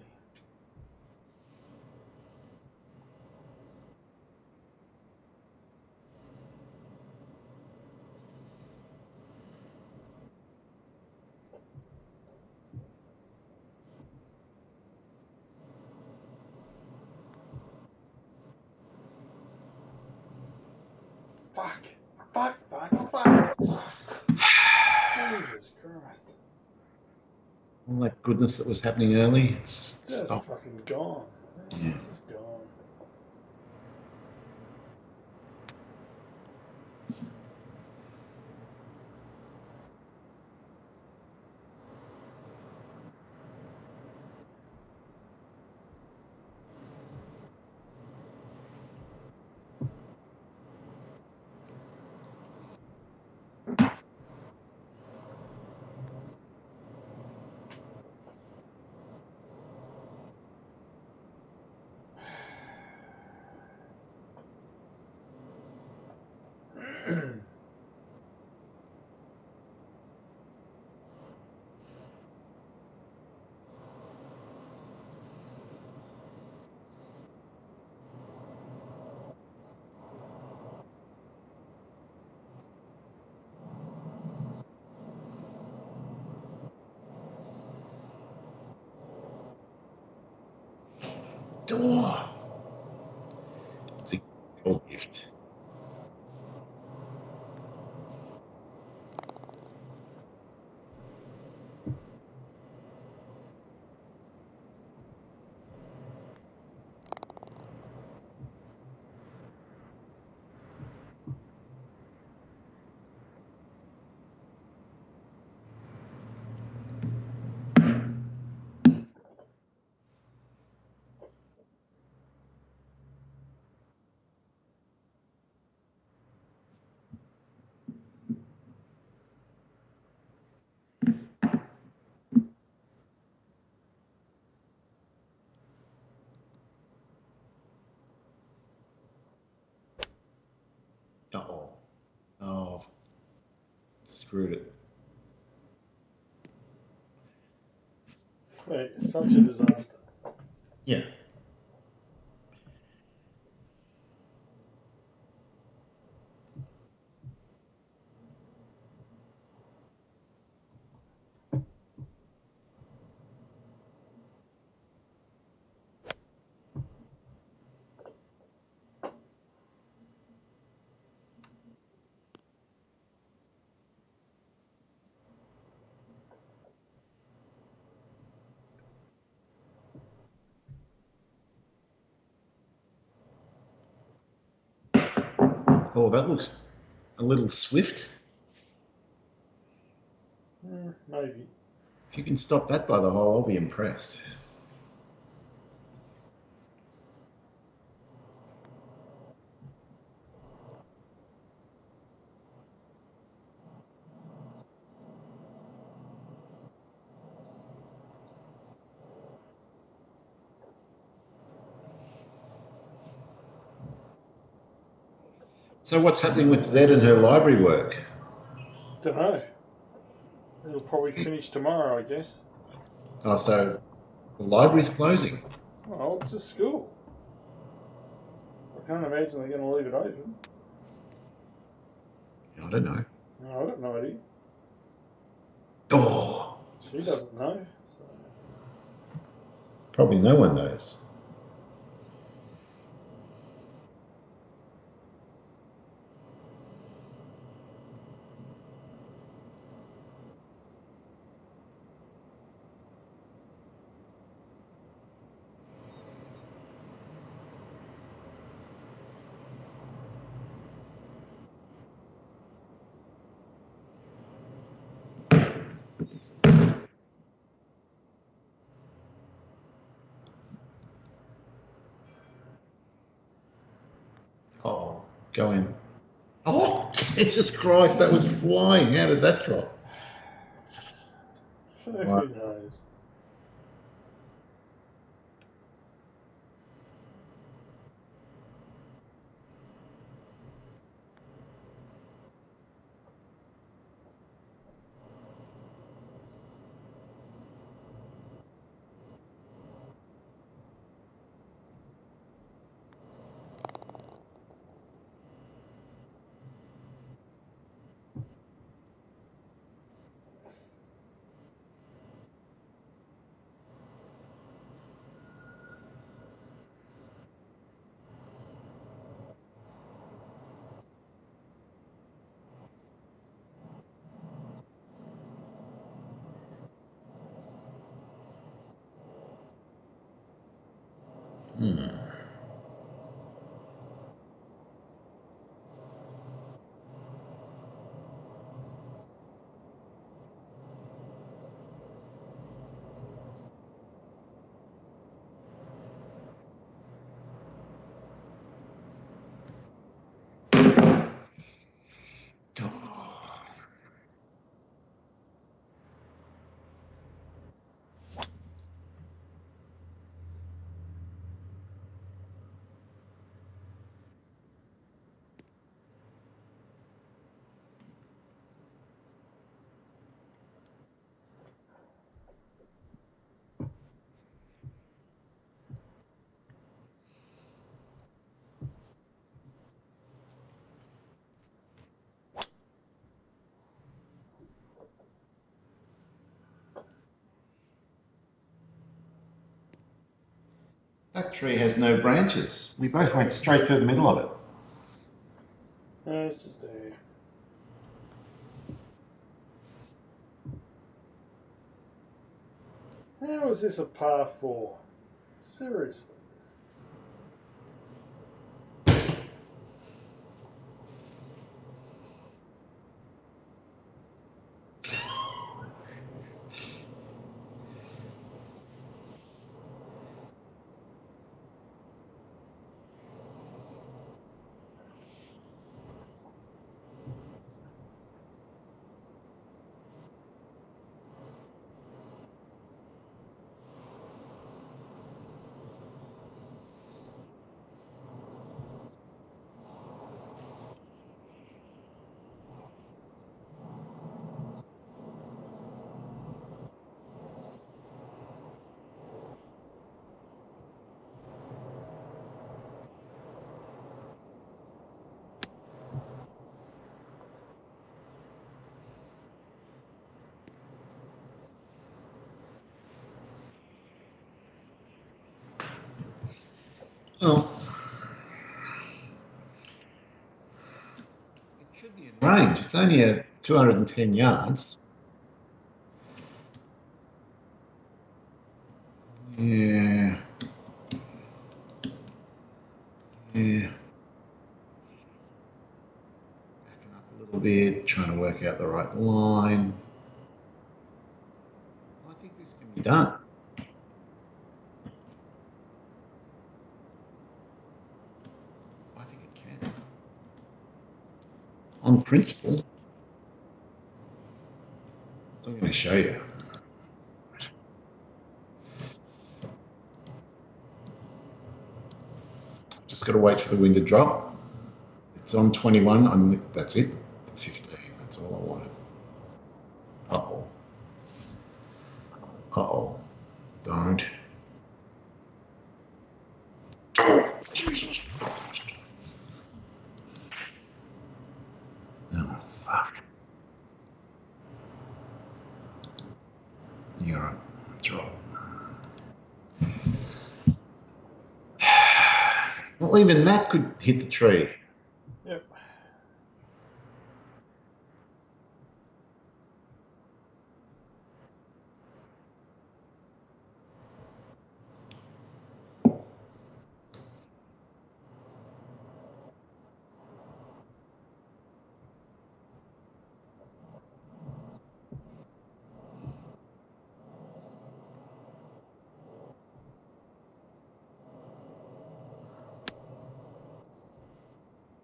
Fuck. Jesus Christ. All that goodness that was happening early, it's Just stopped. fucking gone. Yeah. It's just gone. Oh, it's a cool gift. Uh-oh. Oh, screwed it. Wait, it's such a disaster. Yeah. Oh, that looks a little swift. Maybe. If you can stop that by the hole, I'll be impressed. So what's happening with Zed and her library work? Don't know. It'll probably finish tomorrow, I guess. Oh, so the library's closing. Well, it's a school. I can't imagine they're going to leave it open. I don't know. No, I've got no idea. Oh, She doesn't know. So. probably no one knows. Oh, go in. Oh, Jesus Christ, that was flying. How did that drop? So Wow. who knows? That tree has no branches. We both went straight through the middle of it. It's just there. How is this a par 4? Seriously. Well, it should be in range. It's only at 210 yards. Yeah. Yeah. Backing up a little bit, trying to work out the right line. I think this can be done. I think it can. On principle. I'm going to show you. Just got to wait for the wind to drop. It's on 21. That's it. 15. That's all I wanted. Uh-oh. Uh-oh. Don't. Oh, fuck. You're right. That's right. Well, even that could hit the tree. Yep.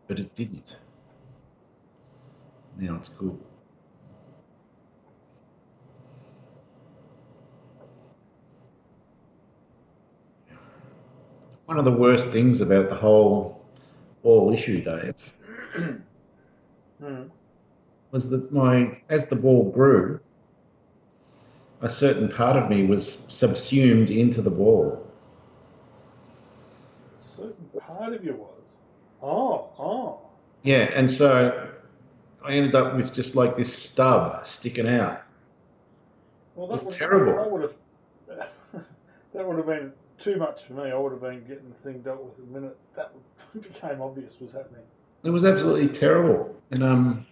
But it didn't. Now it's good. One of the worst things about the whole ball issue, Dave, was that as the ball grew, a certain part of me was subsumed into the ball. A certain part of you was. Oh. Yeah, and so I ended up with just like this stub sticking out. Well, it was terrible. That would have been too much for me. I would have been getting the thing dealt with the minute that became obvious was happening. It was absolutely terrible. And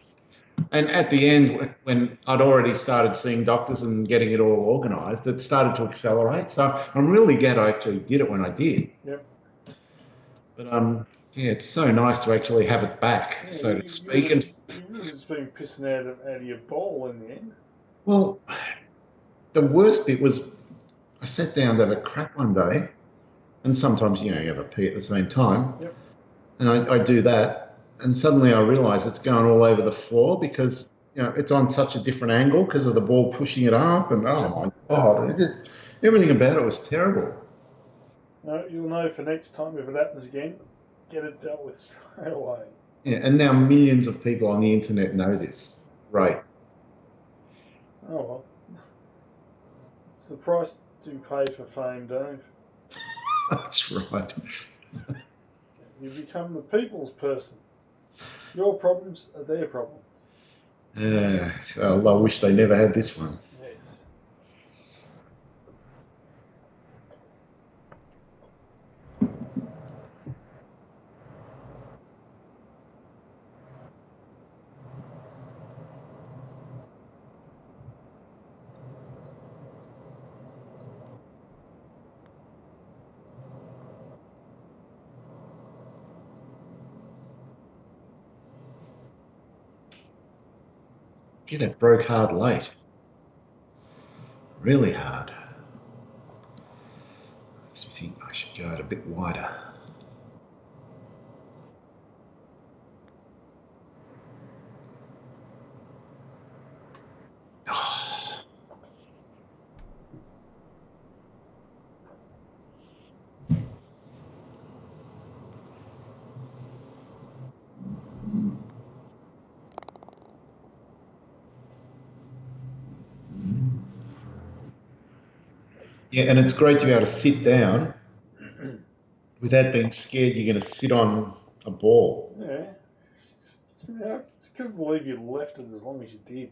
at the end, when I'd already started seeing doctors and getting it all organised, it started to accelerate. So I'm really glad I actually did it when I did. Yep. But yeah, it's so nice to actually have it back, Yeah, so to speak. And you would have just been pissing out of your bowl in the end. well, the worst bit was I sat down to have a crap one day, and sometimes you have a pee at the same time, Yep. and I do that, and suddenly I realise it's going all over the floor because it's on such a different angle because of the ball pushing it up, and oh my god, everything about it was terrible. No, you'll know for next time if it happens again, get it dealt with straight away. Yeah, and now millions of people on the internet know this. Right. Oh well. It's the price to pay for fame, Dave. That's right. You become the people's person. Your problems are their problems. Well, I wish they never had this one. Yes. Get it broke hard late. Really hard. Makes me think I should go out a bit wider. Yeah, and it's great to be able to sit down without being scared you're going to sit on a ball. Yeah. I just couldn't believe you left it as long as you did.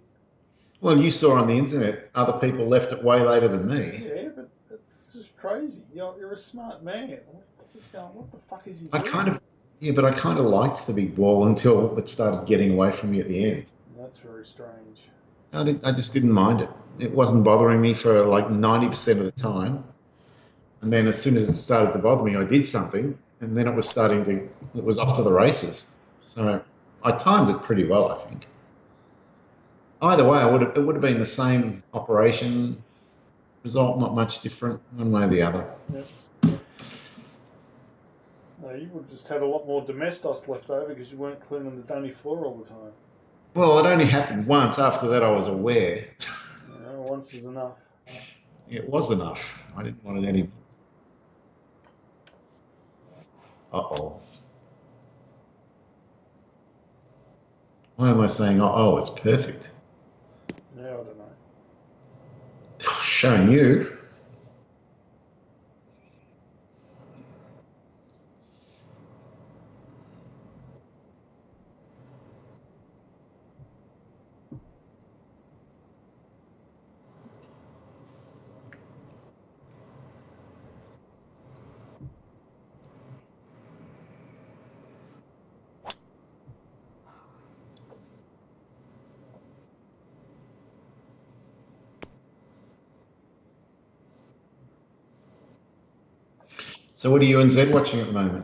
Well, you saw on the internet other people left it way later than me. Yeah, but it's just crazy. You're a smart man. Just going, what the fuck is he I doing? but I kind of liked the big ball until it started getting away from me at the end. That's very strange. I just didn't mind it. It wasn't bothering me for like 90% of the time. And then as soon as it started to bother me, I did something, and then it was off to the races. So I timed it pretty well, I think. Either way, it would have been the same operation result, not much different, one way or the other. Yep. No, you would have just had a lot more domestos left over because you weren't cleaning the dunny floor all the time. Well, it only happened once. After that, I was aware. Once is enough. It was enough. I didn't want it anymore. Uh-oh. Why am I saying, uh-oh, it's perfect? Yeah, I don't know. Showing you. So what are you and Zed watching at the moment?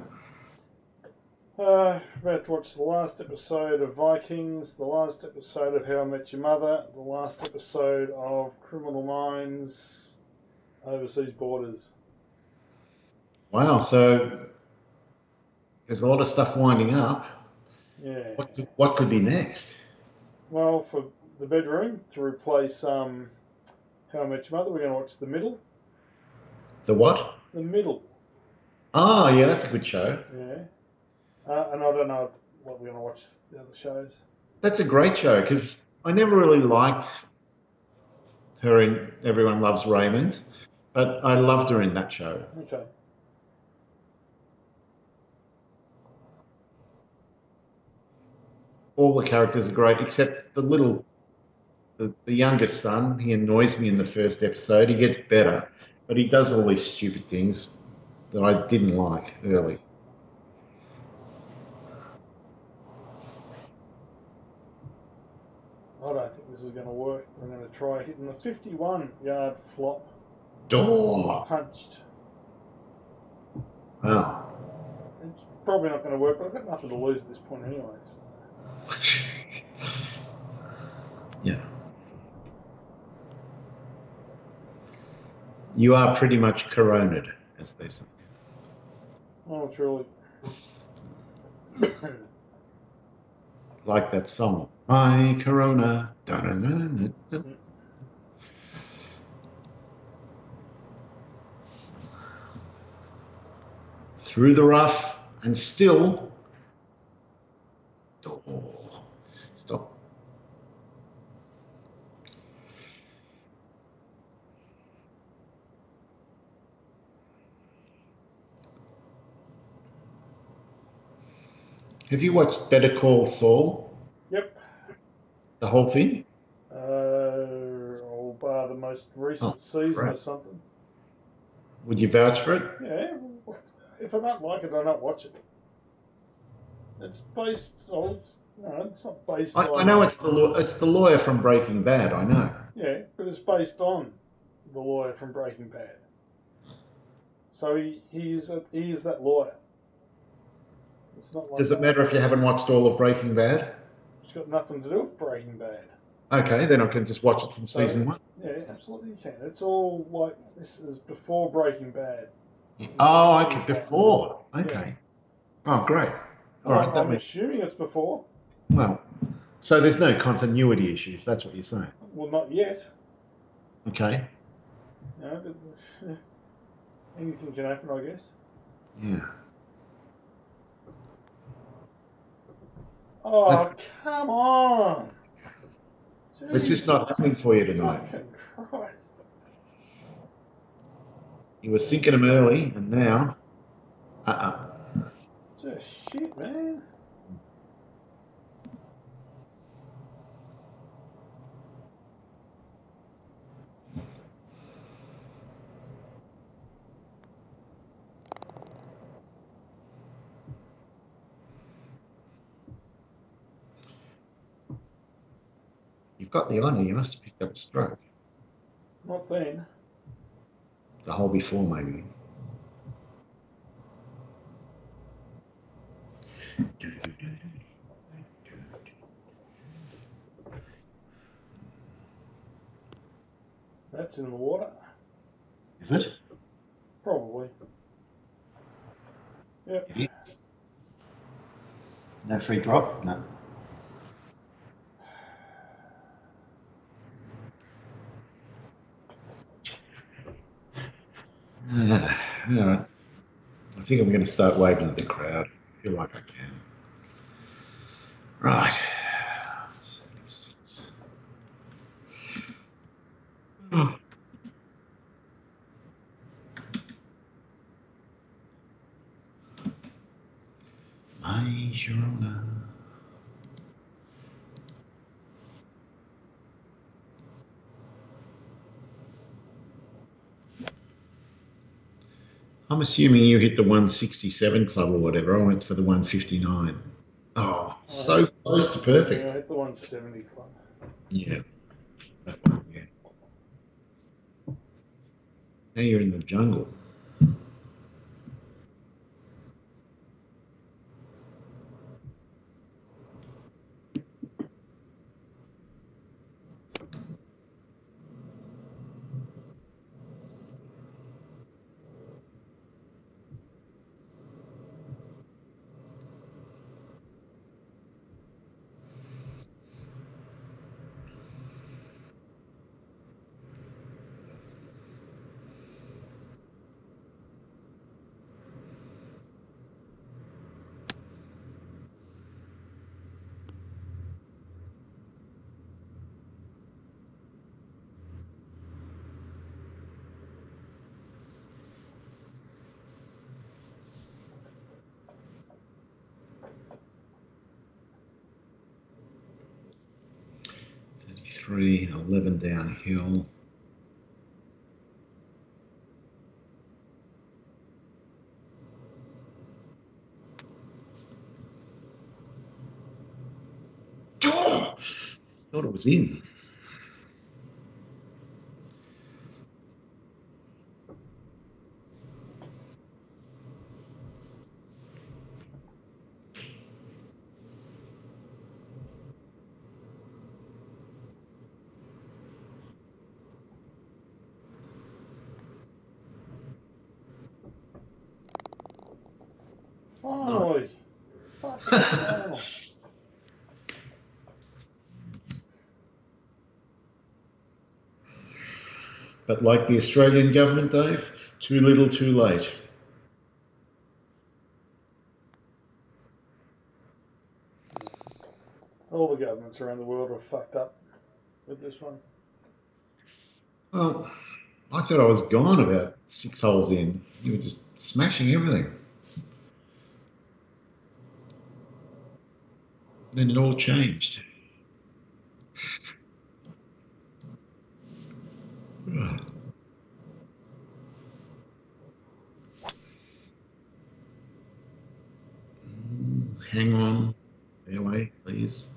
About to watch the last episode of Vikings, the last episode of How I Met Your Mother, the last episode of Criminal Minds Overseas Borders. Wow, so there's a lot of stuff winding up. Yeah. What could be next? Well, for the bedroom, to replace How I Met Your Mother, we're going to watch The Middle. The what? The Middle. Oh, yeah, that's a good show. Yeah. And I don't know what we're going to watch the other shows. That's a great show because I never really liked her in Everyone Loves Raymond, but I loved her in that show. Okay. All the characters are great except the youngest son. He annoys me in the first episode. He gets better, but he does all these stupid things that I didn't like early. I don't think this is going to work. I'm going to try hitting the 51-yard flop. Oh, Punched. wow. probably not going to work, but I've got nothing to lose at this point anyway. So. Yeah. You are pretty much coroned, as they say. Oh, truly. Like that song, My Corona. Dun-dun-dun-dun-dun. Through the rough and still. Oh, stop. Have you watched Better Call Saul? Yep. The whole thing? Or bar the most recent season crap. or something. Would you vouch for it? Yeah. If I don't like it, I don't watch it. It's based. Oh, it's not based on. I know it's the lawyer from Breaking Bad. I know. Yeah, but it's based on the lawyer from Breaking Bad. So he is that lawyer. It's not like. Does it matter if you haven't watched all of Breaking Bad? It's got nothing to do with Breaking Bad. Okay, then I can just watch it from season 1. Yeah, absolutely you can. It's all like this is before Breaking Bad. Oh, okay, before. Okay. Yeah. Oh, great. All right. I'm assuming it's before. Well, so there's no continuity issues. That's what you're saying. Well, not yet. Okay. No, but anything can happen, I guess. Yeah. Oh, come on! It's just not happening for you tonight. Fucking Christ. You were sinking them early, and now, Just shit, man. You've got the honour. You must have picked up a stroke. Not then. The hole before, maybe. That's in the water. Is it? Probably. Yep. It is. No free drop? No. All right. I think I'm going to start waving at the crowd. I feel like I can. Right. Oh. My Sharona. I'm assuming you hit the 167 club or whatever. I went for the 159. Oh, so close to perfect. Yeah, I hit the 170 club. Yeah. That one, yeah. Now you're in the jungle. Three, 11 downhill. Oh, thought it was in. Finally. Fucking final. But like the Australian government, Dave, too little, too late. All the governments around the world are fucked up with this one. Well, I thought I was gone about 6 holes in. You were just smashing everything. Then it all changed. Hang on. Airway, please.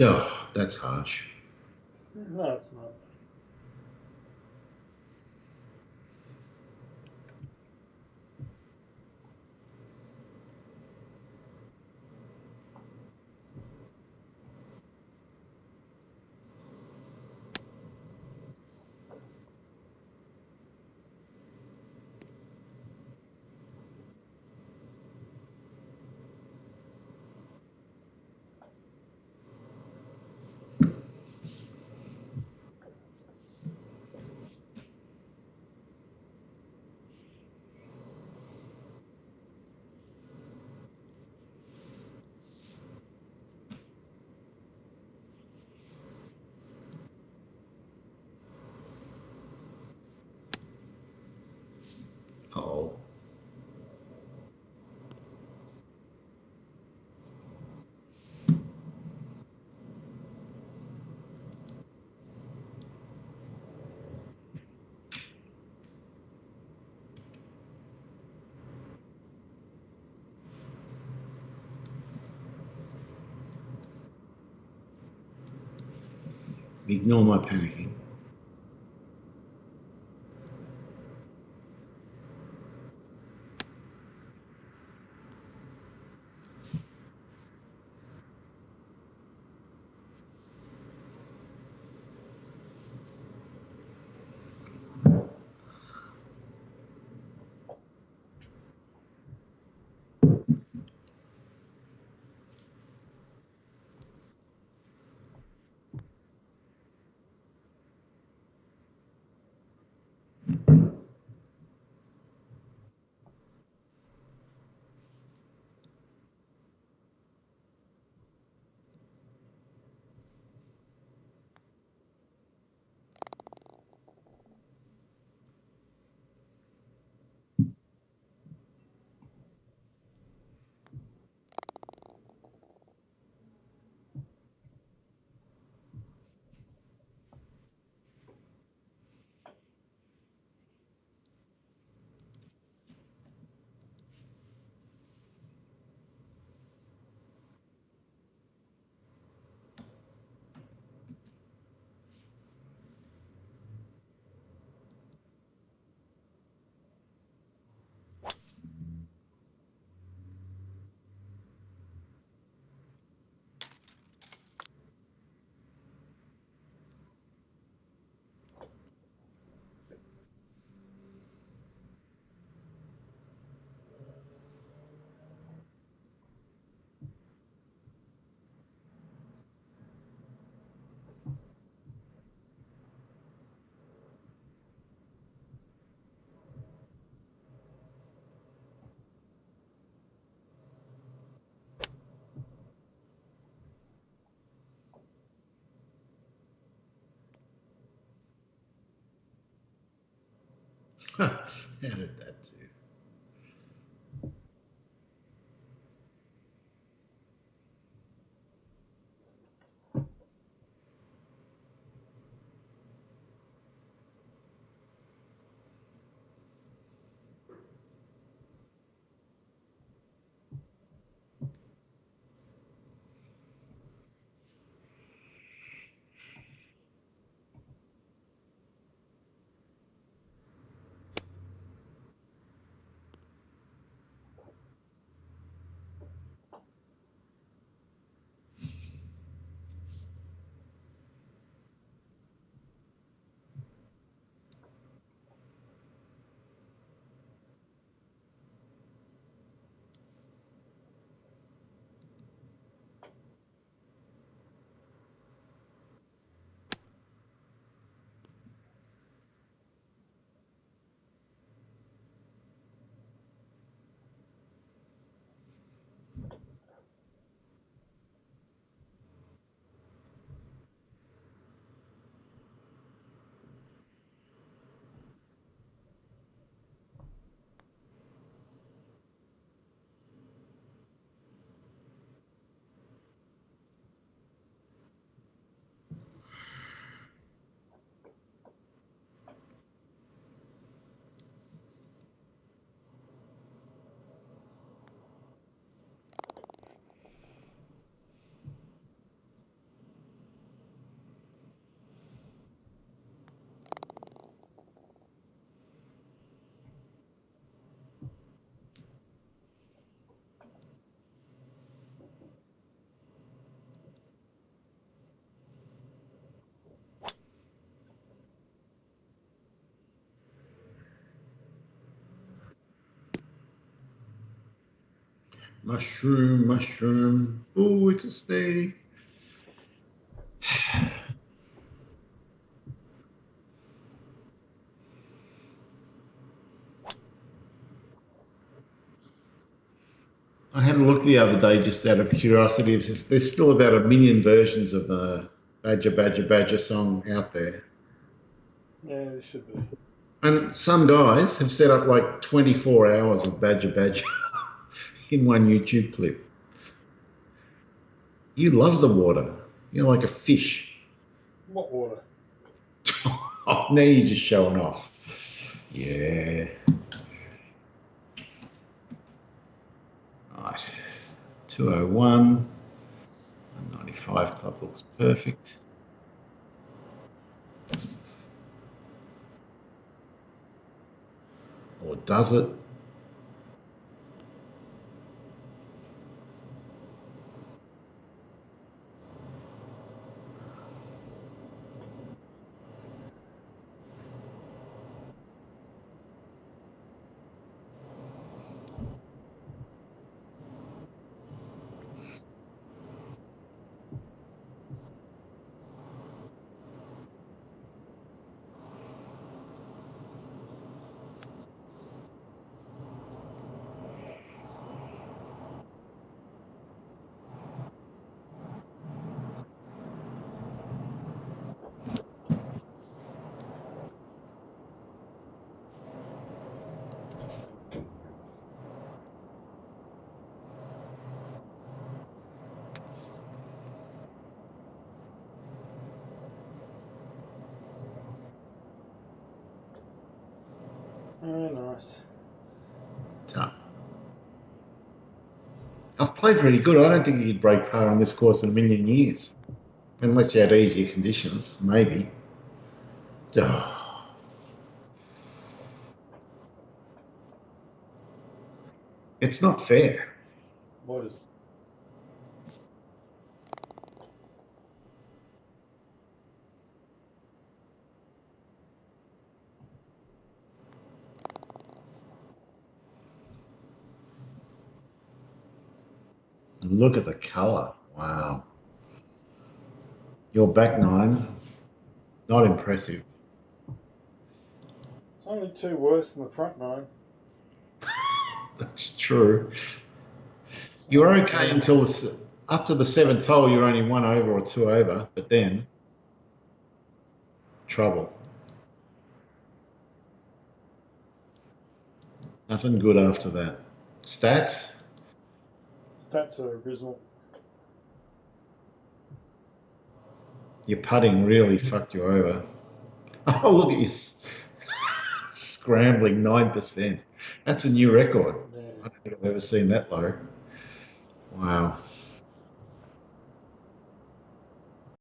Oh, that's harsh. No, it's not. Oh. Ignore my panicking. How did that do? Mushroom, mushroom. Oh, it's a snake. I had a look the other day just out of curiosity. There's still about 1 million versions of the Badger, Badger, Badger song out there. Yeah, there should be. And some guys have set up like 24 hours of Badger, Badger in one YouTube clip. You love the water. You're like a fish. What water? Oh, now you're just showing off. Yeah. Right. 201. 95 club looks perfect. Or does it? Oh, nice. Tough. I've played really good. I don't think you could break par on this course in 1 million years. Unless you had easier conditions, maybe. Oh, it's not fair. What is it? Look at the colour. Wow. Your back nine, not impressive. It's only 2 worse than the front 9. That's true. You're okay until up to the 7th hole. You're only 1 over or 2 over, but then trouble. Nothing good after that. Stats? Stats are abysmal. Your putting really fucked you over. Oh, look at you scrambling 9%. That's a new record. Yeah. I don't think I've ever seen that low. Wow.